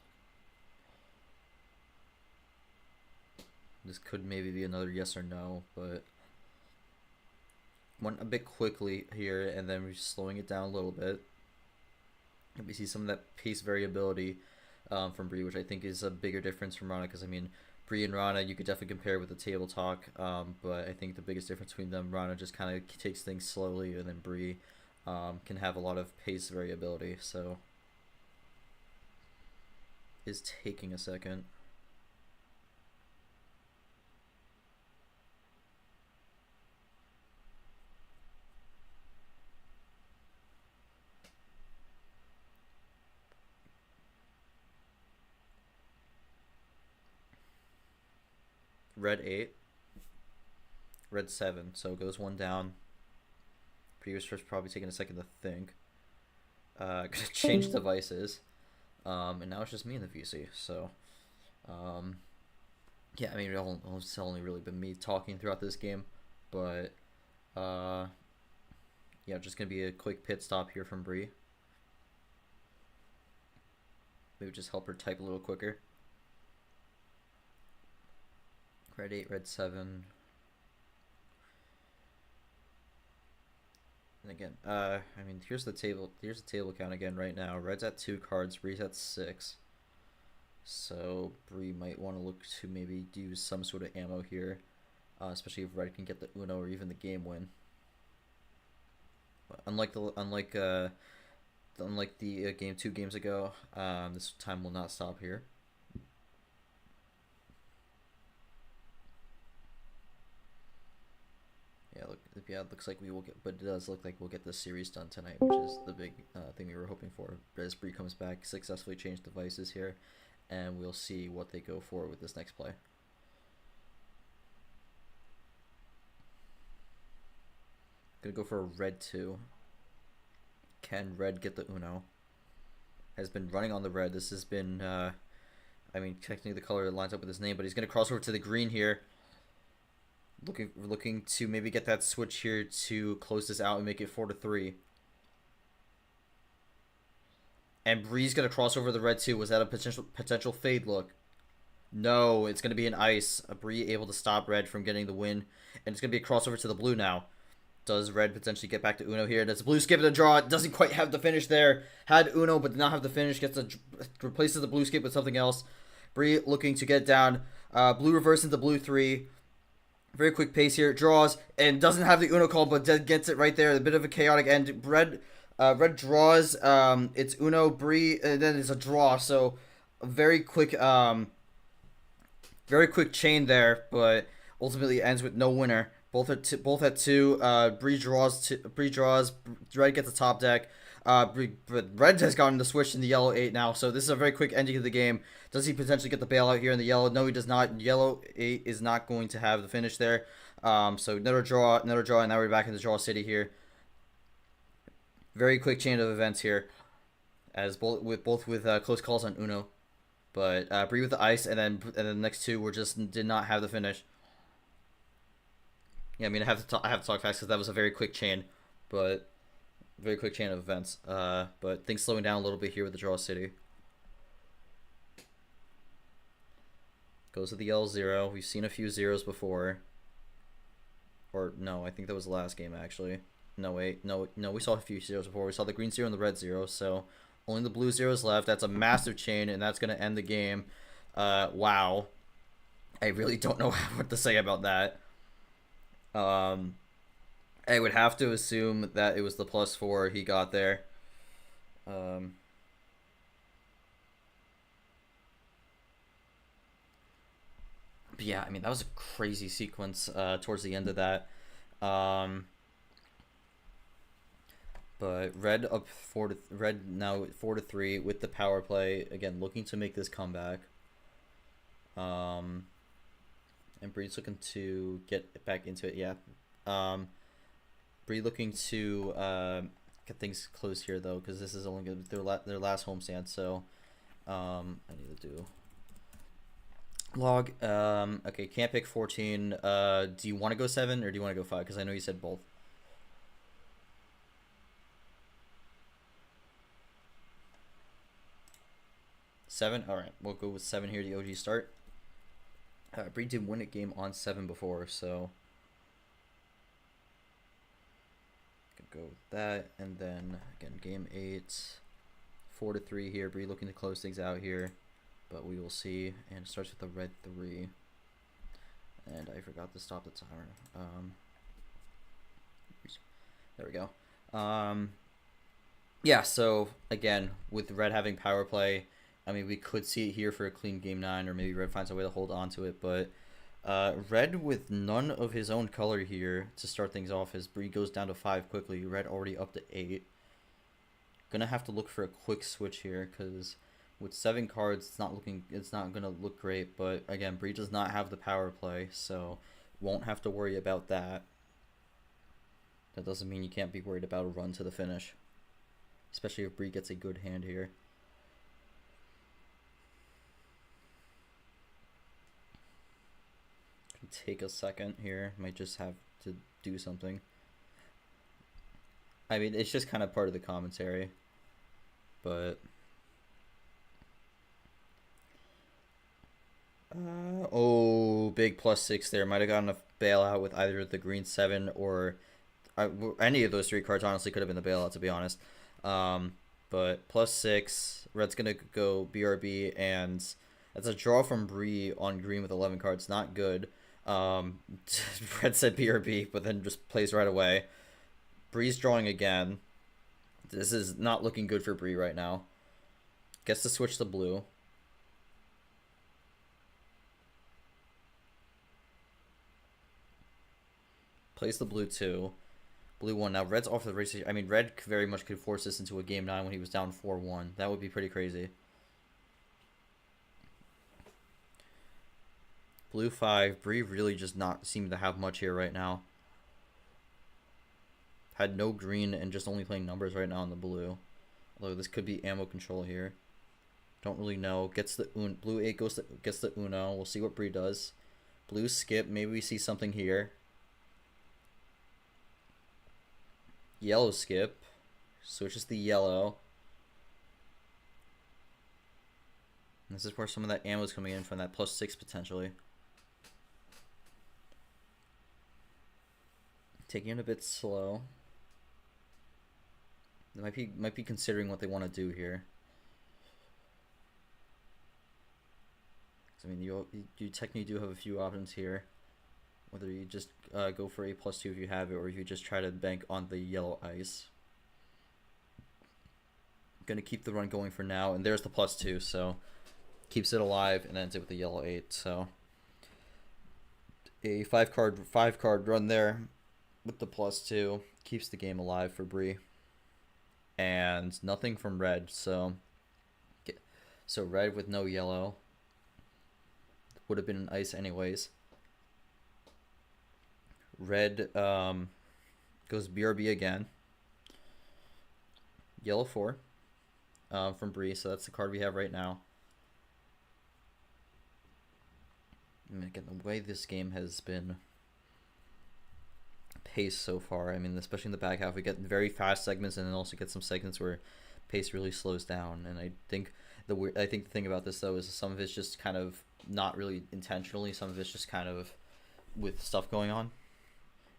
This could maybe be another yes or no, but went a bit quickly here, and then we're slowing it down a little bit. And we see some of that pace variability from Brii, which I think is a bigger difference from Rana, because I mean, Brii and Rana you could definitely compare with the table talk, but I think the biggest difference between them, Rana just kind of takes things slowly, and then Brii can have a lot of pace variability, so is taking a second. Red 8, red 7, so it goes 1 down. Previous first probably taking a second to think. Gonna change devices, and now it's just me in the VC. So, yeah, I mean, it's only really been me talking throughout this game, but yeah, just gonna be a quick pit stop here from Brii. Maybe just help her type a little quicker. Red 8, red 7. And again, I mean, here's the table count again right now. Red's at 2 cards, Brii's at 6. So Brii might want to look to maybe use some sort of ammo here, especially if Red can get the Uno or even the game win. But unlike the game 2 games ago, this time will not stop here. Yeah, it looks like we will get, but it does look like we'll get this series done tonight, which is the big thing we were hoping for. As Brii comes back, successfully changed devices here, and we'll see what they go for with this next play. Gonna go for a red 2. Can Red get the Uno? Has been running on the red. This has been, I mean, technically the color that lines up with his name, but he's gonna cross over to the green here. Looking to maybe get that switch here to close this out and make it 4-3. And Brii's gonna cross over the red 2. Was that a potential fade look? No, it's gonna be an ice. A Brii able to stop Red from getting the win, and it's gonna be a crossover to the blue now. Does Red potentially get back to Uno here? Does Blue skip the draw? It doesn't quite have the finish there. Had Uno, but did not have the finish. Replaces the Blue skip with something else. Brii looking to get down. Blue reverse into Blue 3. Very quick pace here. Draws and doesn't have the Uno call, but gets it right there. A bit of a chaotic end. Red draws. It's Uno, Brii, and then it's a draw. So a very quick chain there, but ultimately ends with no winner. Both at 2. Brii draws. Red gets the top deck. But Red has gotten the switch in the yellow 8 now, so this is a very quick ending of the game. Does he potentially get the bailout here in the yellow? No, he does not. Yellow 8 is not going to have the finish there. So another draw, and now we're back in the draw city here. Very quick chain of events here, as both with close calls on Uno, but Brii with the ice, and then the next 2 were just did not have the finish. Yeah, I mean I have to talk fast because that was a very quick chain, but. Very quick chain of events, but things slowing down a little bit here with the draw city. Goes to the L0. We've seen a few zeros before. Or no, I think that was the last game actually. No wait, no, we saw a few zeros before. We saw the green 0 and the red 0, so only the blue zeros left. That's a massive chain, and that's gonna end the game. Wow. I really don't know what to say about that. I would have to assume that it was the +4 he got there. But yeah, I mean, that was a crazy sequence towards the end of that. But Red up Red now 4-3 with the power play again, looking to make this comeback. And Brii's looking to get back into it. Yeah. Brii looking to get things closed here though, because this is only going to be their last homestand. So I need to do log. Okay, can't pick 14. Do you want to go 7 or do you want to go 5? Because I know you said both. 7. All right, we'll go with 7 here. The OG start. Bree did win a game on 7 before, so could go with that. And then again, game 8, 4-3 here. Bree looking to close things out here, but we will see. And it starts with the red 3. And I forgot to stop the timer. There we go. Yeah, so again, with red having power play, I mean, we could see it here for a clean game 9, or maybe red finds a way to hold on to it, but red with none of his own color here to start things off as Bree goes down to 5 quickly. Red already up to 8. Gonna have to look for a quick switch here, because with 7 cards, it's not gonna look great, but again, Bree does not have the power play, so won't have to worry about that. That doesn't mean you can't be worried about a run to the finish, especially if Bree gets a good hand here. Can take a second here. Might just have to do something. I mean, it's just kind of part of the commentary, but oh, big +6 there. Might have gotten a bailout with either the green 7 or any of those 3 cards. Honestly, could have been the bailout, to be honest. But +6, red's gonna go BRB, and that's a draw from Bree on green with 11 cards. Not good. Red said BRB, but then just plays right away. Bree's drawing again. This is not looking good for Bree right now. Gets to switch to blue. Plays the blue 2. Blue 1. Now red's off the race. I mean, red very much could force this into a game 9 when he was down 4-1. That would be pretty crazy. Blue 5. Bree really just not seem to have much here right now. Had no green and just only playing numbers right now on the blue. Although this could be ammo control here. Don't really know. Gets the blue 8 gets the Uno. We'll see what Bree does. Blue skip. Maybe we see something here. Yellow skip. Switches the yellow. And this is where some of that ammo is coming in from that +6 potentially. Taking it a bit slow. They might be considering what they want to do here. I mean, you technically do have a few options here. Whether you just go for a +2 if you have it, or if you just try to bank on the yellow ice. Gonna keep the run going for now, and there's the +2, so keeps it alive and ends it with the yellow 8. So a 5 card run there with the +2 keeps the game alive for Bree. And nothing from red, so red with no yellow would have been an ice anyways. Red goes BRB again. Yellow 4 from Bree, so that's the card we have right now. And again, the way this game has been pace so far, I mean, especially in the back half, we get very fast segments and then also get some segments where pace really slows down. And I think the thing about this though is some of it's just kind of not really intentionally, some of it's just kind of with stuff going on.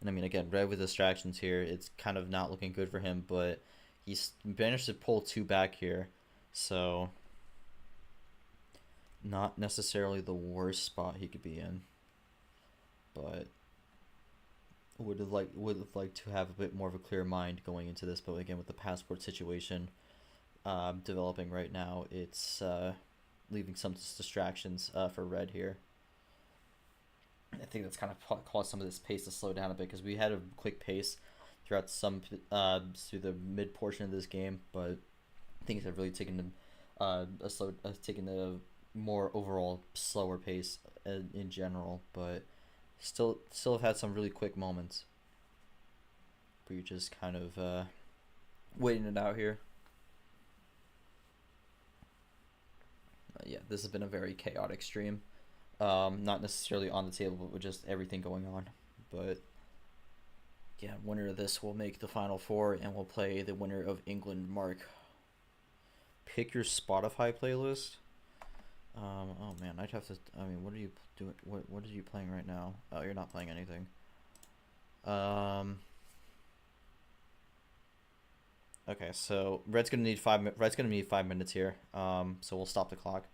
And I mean, again, red with distractions here, it's kind of not looking good for him, but he's managed to pull 2 back here, so not necessarily the worst spot he could be in, but would have liked to have a bit more of a clear mind going into this. But again, with the passport situation developing right now, it's leaving some distractions for red here. I think that's kind of caused some of this pace to slow down a bit, because we had a quick pace throughout through the mid portion of this game, but things have really taken a more overall slower pace in general. But still have had some really quick moments where you're just kind of waiting it out here. Yeah, this has been a very chaotic stream. Not necessarily on the table, but with just everything going on. But yeah, winner of this will make the Final Four, and we'll play the winner of England Mark. Pick your Spotify playlist. Oh man, I'd have to. I mean, what are you doing? What are you playing right now? Oh, you're not playing anything. Um. Okay, so Red's gonna need Red's gonna need 5 minutes here. So we'll stop the clock.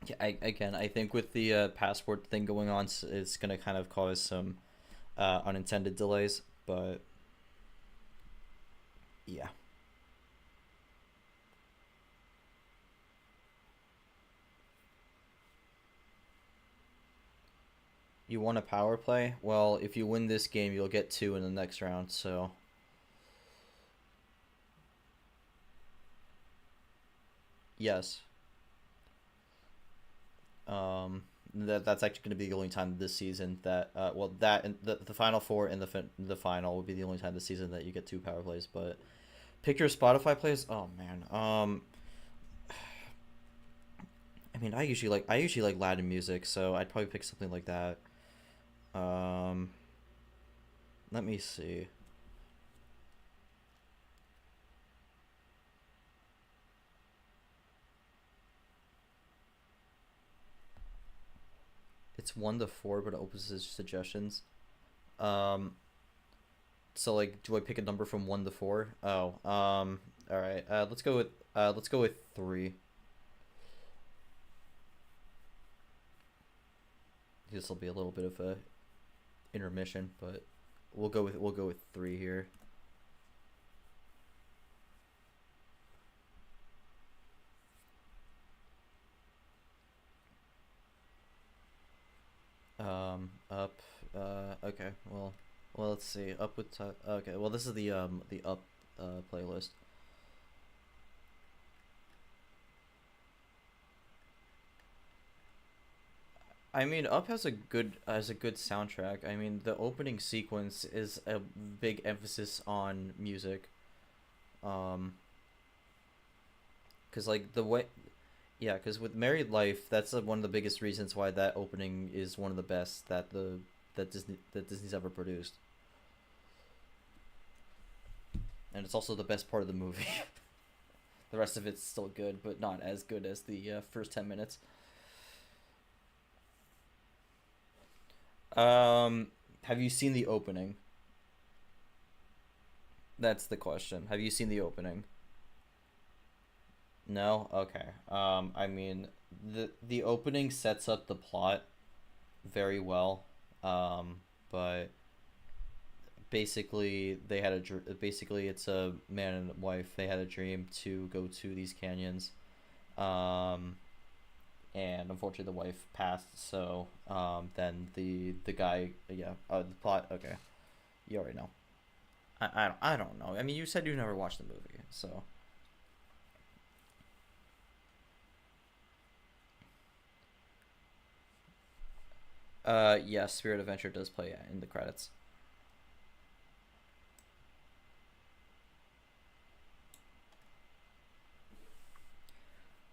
Yeah, I think with the passport thing going on, it's gonna kind of cause some unintended delays, but yeah. You want a power play? Well, if you win this game, you'll get two in the next round, so. Yes. That's actually going to be the only time this season that well that and the final four and the final will be the only time this season that you get two power plays. But pick your Spotify plays. Oh man. I mean, I usually like Latin music, so I'd probably pick something like that. Um, Let me see. It's 1 to 4, but it opens as suggestions. Um, so like, do I pick a number from 1 to 4? Oh, all right. Let's go with 3. This will be a little bit of a intermission, but we'll go with 3 here. Up. Okay. Well, let's see. Up with okay. Well, this is the up playlist. I mean, Up has a good soundtrack. I mean, the opening sequence is a big emphasis on music. Um, cause like the way, yeah, cause with Married Life, that's one of the biggest reasons why that opening is one of the best that Disney's ever produced, and it's also the best part of the movie. The rest of it's still good, but not as good as the first 10 minutes. Have you seen the opening? That's the question. Have you seen the opening? No? Okay. I mean, the opening sets up the plot very well. But basically basically it's a man and wife. They had a dream to go to these canyons. Um, and unfortunately the wife passed, so then the guy, yeah, the plot, okay. You already know. I don't know. I mean, you said you never watched the movie, so. Yeah, Spirit Adventure does play in the credits.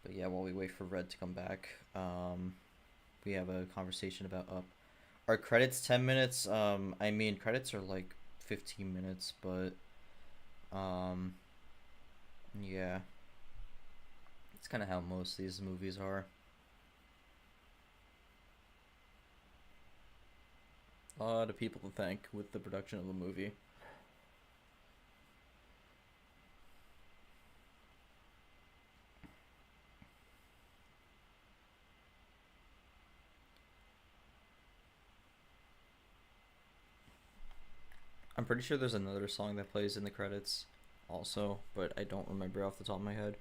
But yeah, while we wait for Red to come back, we have a conversation about Up. Are credits 10 minutes? I mean, credits are like 15 minutes, but um, yeah, it's kind of how most of these movies are. A lot of people to thank with the production of the movie. I'm pretty sure there's another song that plays in the credits also, but I don't remember off the top of my head.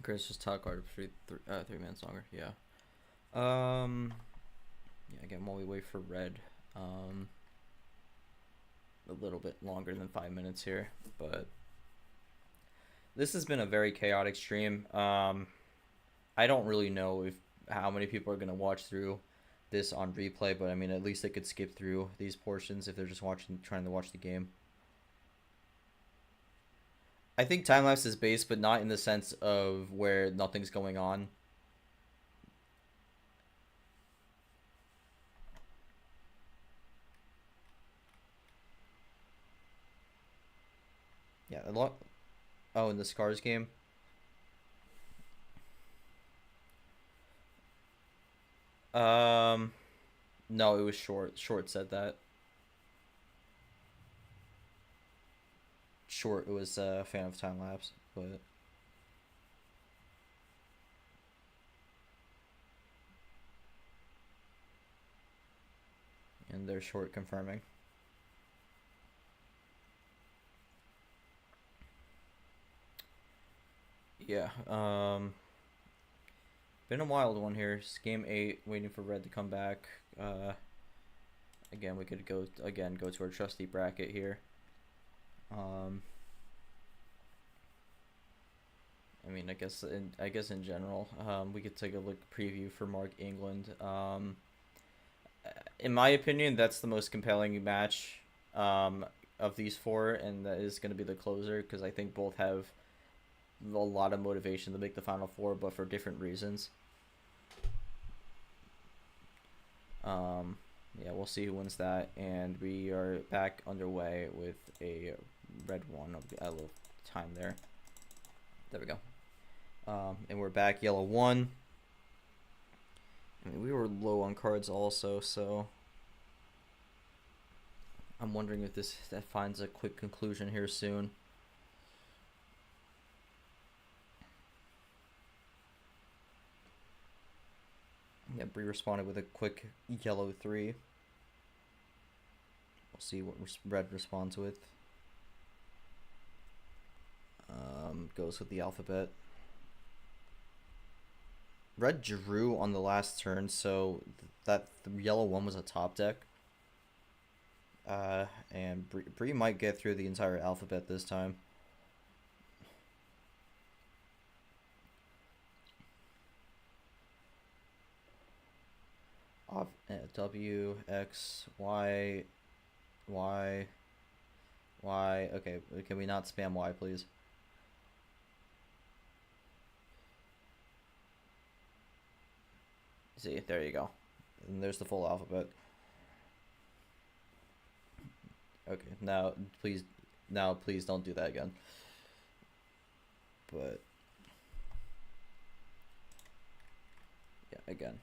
Chris just top card for 3 minutes longer. Yeah. Yeah. Again, while we wait for red, a little bit longer than 5 minutes here, but this has been a very chaotic stream. I don't really know how many people are gonna watch through this on replay, but I mean, at least they could skip through these portions if they're just trying to watch the game. I think time lapse is base, but not in the sense of where nothing's going on. Yeah, a lot. Oh, in the Scars game. No, it was Short. Short said that. Short was a fan of time lapse, but and they're Short confirming. Yeah, been a wild one here. It's game 8, waiting for red to come back. Again, we could go to our trusty bracket here. I mean, I guess in general, we could take a look preview for Mark England. In my opinion, that's the most compelling match of these 4, and that is going to be the closer, because I think both have a lot of motivation to make the Final Four, but for different reasons. Yeah, we'll see who wins that, and we are back underway with a red 1. A little time there. There we go. And we're back yellow 1. I mean, we were low on cards also, so I'm wondering if that finds a quick conclusion here soon. Yeah, brii responded with a quick yellow 3. We'll see what red responds with. Goes with the alphabet. Red drew on the last turn, so the yellow 1 was a top deck. And brii might get through the entire alphabet this time. W, X, Y, Y, Y. Okay, can we not spam Y, please? See, there you go. And there's the full alphabet. Okay, now please don't do that again. But yeah, again.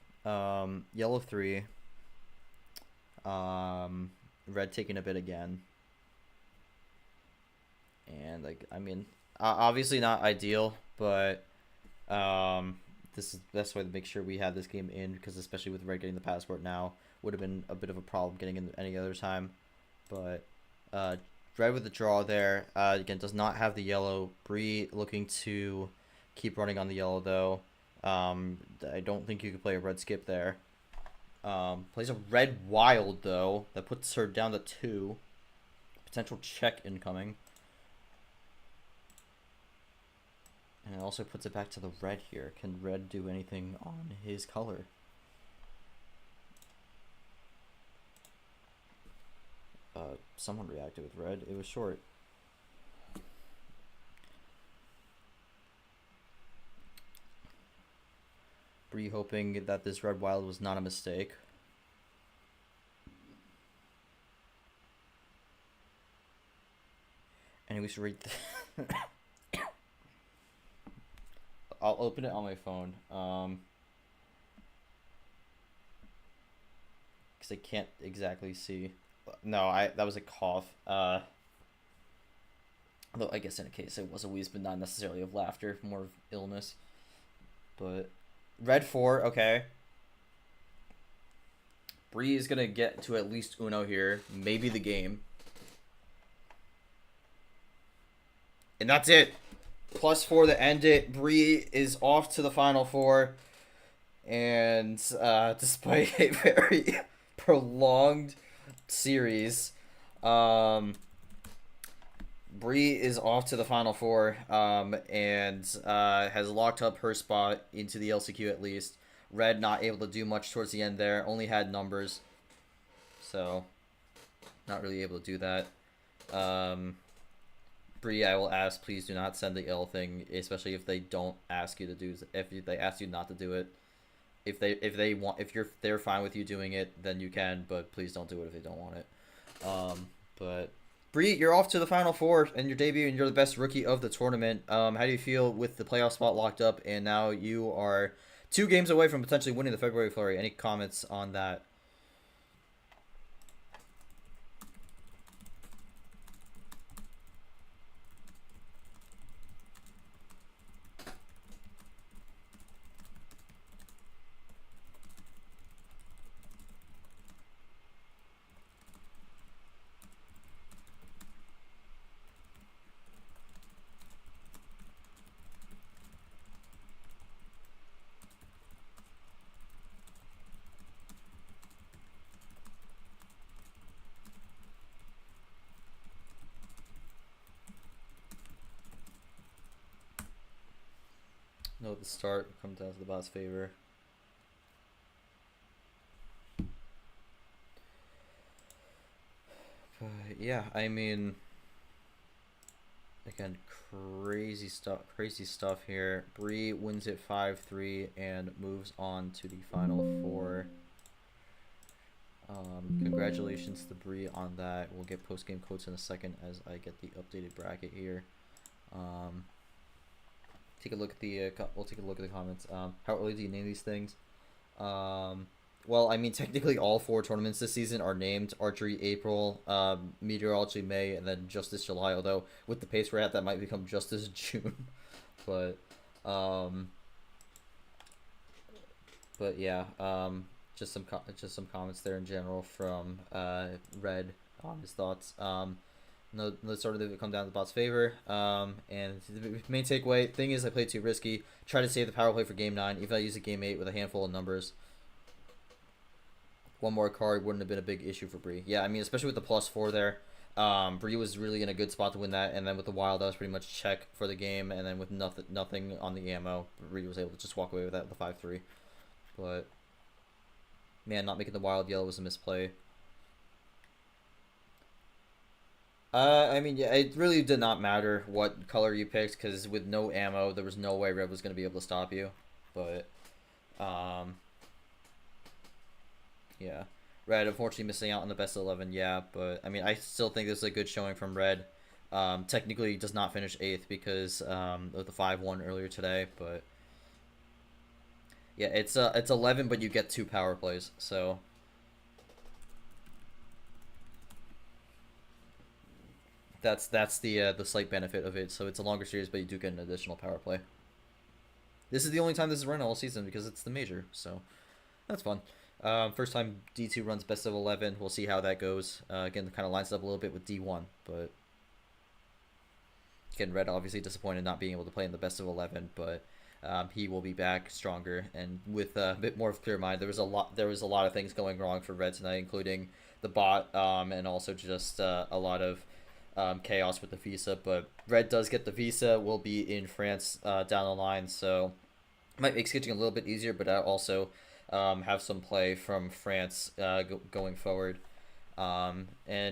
Yellow 3. Red taking a bit again. And I mean, obviously not ideal, but this is the best way to make sure we have this game in, because especially with red getting the passport now, would have been a bit of a problem getting in any other time. But red with the draw there, again, does not have the yellow. brii looking to keep running on the yellow though. I don't think you could play a red skip there. Plays a red wild though, that puts her down to 2. Potential check incoming. And it also puts it back to the red here. Can red do anything on his color? Someone reacted with red. It was Short. brii hoping that this red wild was not a mistake. And we should read. I'll open it on my phone. Because I can't exactly see. No, that was a cough. Although I guess in a case it was a wheeze, but not necessarily of laughter, more of illness. But red 4, okay. brii is gonna get to at least Uno here, maybe the game. And that's it. +4 to end it. Brii is off to the Final Four. And despite a very prolonged series, Brii is off to the Final Four and has locked up her spot into the LCQ at least. Red not able to do much towards the end there. Only had numbers. So, not really able to do that. Brii, I will ask, please do not send the L thing, especially if they don't ask you to do, if they ask you not to do it. If they're fine with you doing it, then you can, but please don't do it if they don't want it. But Brii, you're off to the Final Four and your debut, and you're the best rookie of the tournament. How do you feel with the playoff spot locked up, and now you are 2 games away from potentially winning the February Flurry? Any comments on that? No, at the start comes down to the bot's favor. But yeah, I mean, again, crazy stuff here. Brii wins it 5-3 and moves on to the Final Four. Congratulations to Brii on that. We'll get post-game quotes in a second as I get the updated bracket here. Take a look at the we'll take a look at the comments. How early do you name these things? Well, I mean, technically all 4 tournaments this season are named: Archery April, Meteorology May, and then Justice July. Although with the pace we're at, that might become Justice June. But yeah, just some comments there in general from Red on his thoughts. No, sort of come down to the bot's favor. And the main takeaway thing is I played too risky. Try to save the power play for game 9. Even if I use a game 8 with a handful of numbers, one more card wouldn't have been a big issue for Brii. Yeah, I mean, especially with the +4 there. Brii was really in a good spot to win that, and then with the wild, that was pretty much check for the game. And then with nothing on the ammo, Brii was able to just walk away with that with the 5-3. But man, not making the wild yellow was a misplay. I mean, yeah, it really did not matter what color you picked, because with no ammo, there was no way Red was going to be able to stop you. But, yeah. Red, unfortunately, missing out on the best of 11, yeah. But, I mean, I still think this is a good showing from Red. Technically, does not finish 8th because of the 5-1 earlier today, but... yeah, it's 11, but you get 2 power plays, so... That's the slight benefit of it. So it's a longer series, but you do get an additional power play. This is the only time this is run all season because it's the major, so that's fun. First time D2 runs best of 11. We'll see how that goes. Again, it kind of lines up a little bit with D1, but again, Red obviously disappointed not being able to play in the best of 11, but he will be back stronger and with a bit more of a clear mind. There was a lot of things going wrong for Red tonight, including the bot and also just a lot of chaos with the visa, but Red does get the visa, will be in France down the line, so might make sketching a little bit easier, but I also have some play from France going forward. And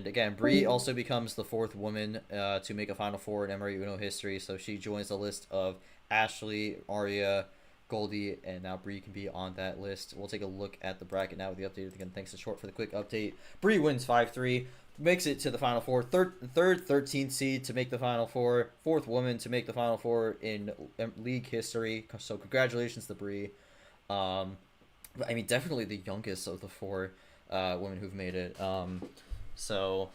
again, Brii also becomes the 4th woman to make a Final Four in MRE UNO history, so she joins the list of Ashley, Arya, Goldie, and now Brii can be on that list. We'll take a look at the bracket now with the update. Again, thanks to Short for the quick update. Brii wins 5-3. Makes it to the Final Four. Third 13th seed to make the Final Four. 4th woman to make the Final Four in league history. So congratulations to Brii. I mean, definitely the youngest of the 4 women who've made it. So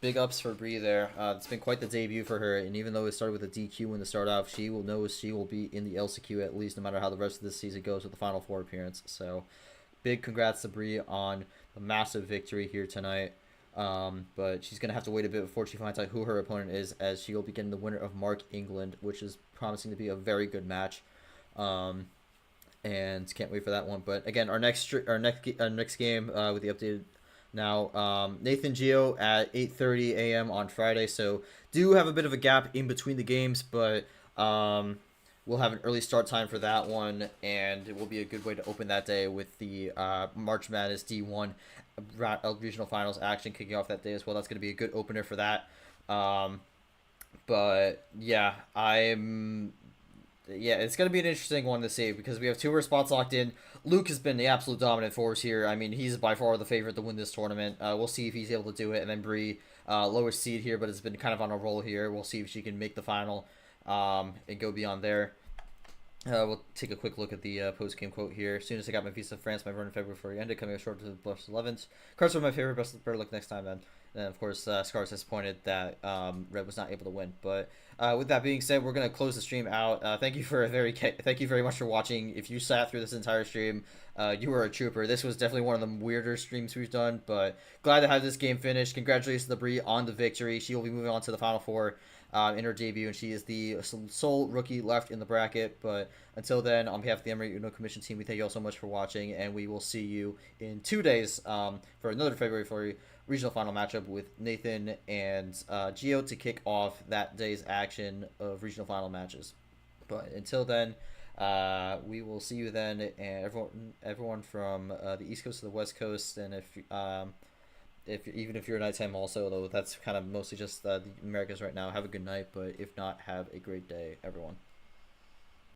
big ups for Brii there. It's been quite the debut for her. And even though it started with a DQ in the start off, she will know she will be in the LCQ at least, no matter how the rest of this season goes with the Final Four appearance. So big congrats to Brii on the massive victory here tonight. But she's going to have to wait a bit before she finds out who her opponent is, as she will be getting the winner of Mark England, which is promising to be a very good match. And can't wait for that one. But again, our next game with the updated now, Nathan Geo at 8:30 a.m. on Friday. So do have a bit of a gap in between the games, but we'll have an early start time for that one, and it will be a good way to open that day with the March Madness D1 regional finals action kicking off that day as well. That's going to be a good opener for that. But yeah, it's going to be an interesting one to see because we have 2 spots locked in. Luke has been the absolute dominant force here. I mean, he's by far the favorite to win this tournament. We'll see if he's able to do it. And then Brii, lowest seed here, but has been kind of on a roll here. We'll see if she can make the final and go beyond there. We'll take a quick look at the post-game quote here. As soon as I got my visa to France, my run in February ended, coming up short to the plus 11s. Cards were my favorite, better luck next time, then. And of course, Scars has pointed that Red was not able to win. But with that being said, we're gonna close the stream out. Thank you very much for watching. If you sat through this entire stream, you were a trooper. This was definitely one of the weirder streams we've done, but glad to have this game finished. Congratulations to Brii on the victory. She will be moving on to the Final Four in her debut, and she is the sole rookie left in the bracket. But until then, on behalf of the MRE UNO Commission team, we thank you all so much for watching, and we will see you in 2 days for another February regional final matchup with Nathan and Gio to kick off that day's action of regional final matches. But until then, we will see you then, and everyone from the East Coast to the West Coast, and even if you're nighttime also, though that's kind of mostly just the Americas right now, have a good night, but if not, have a great day, everyone.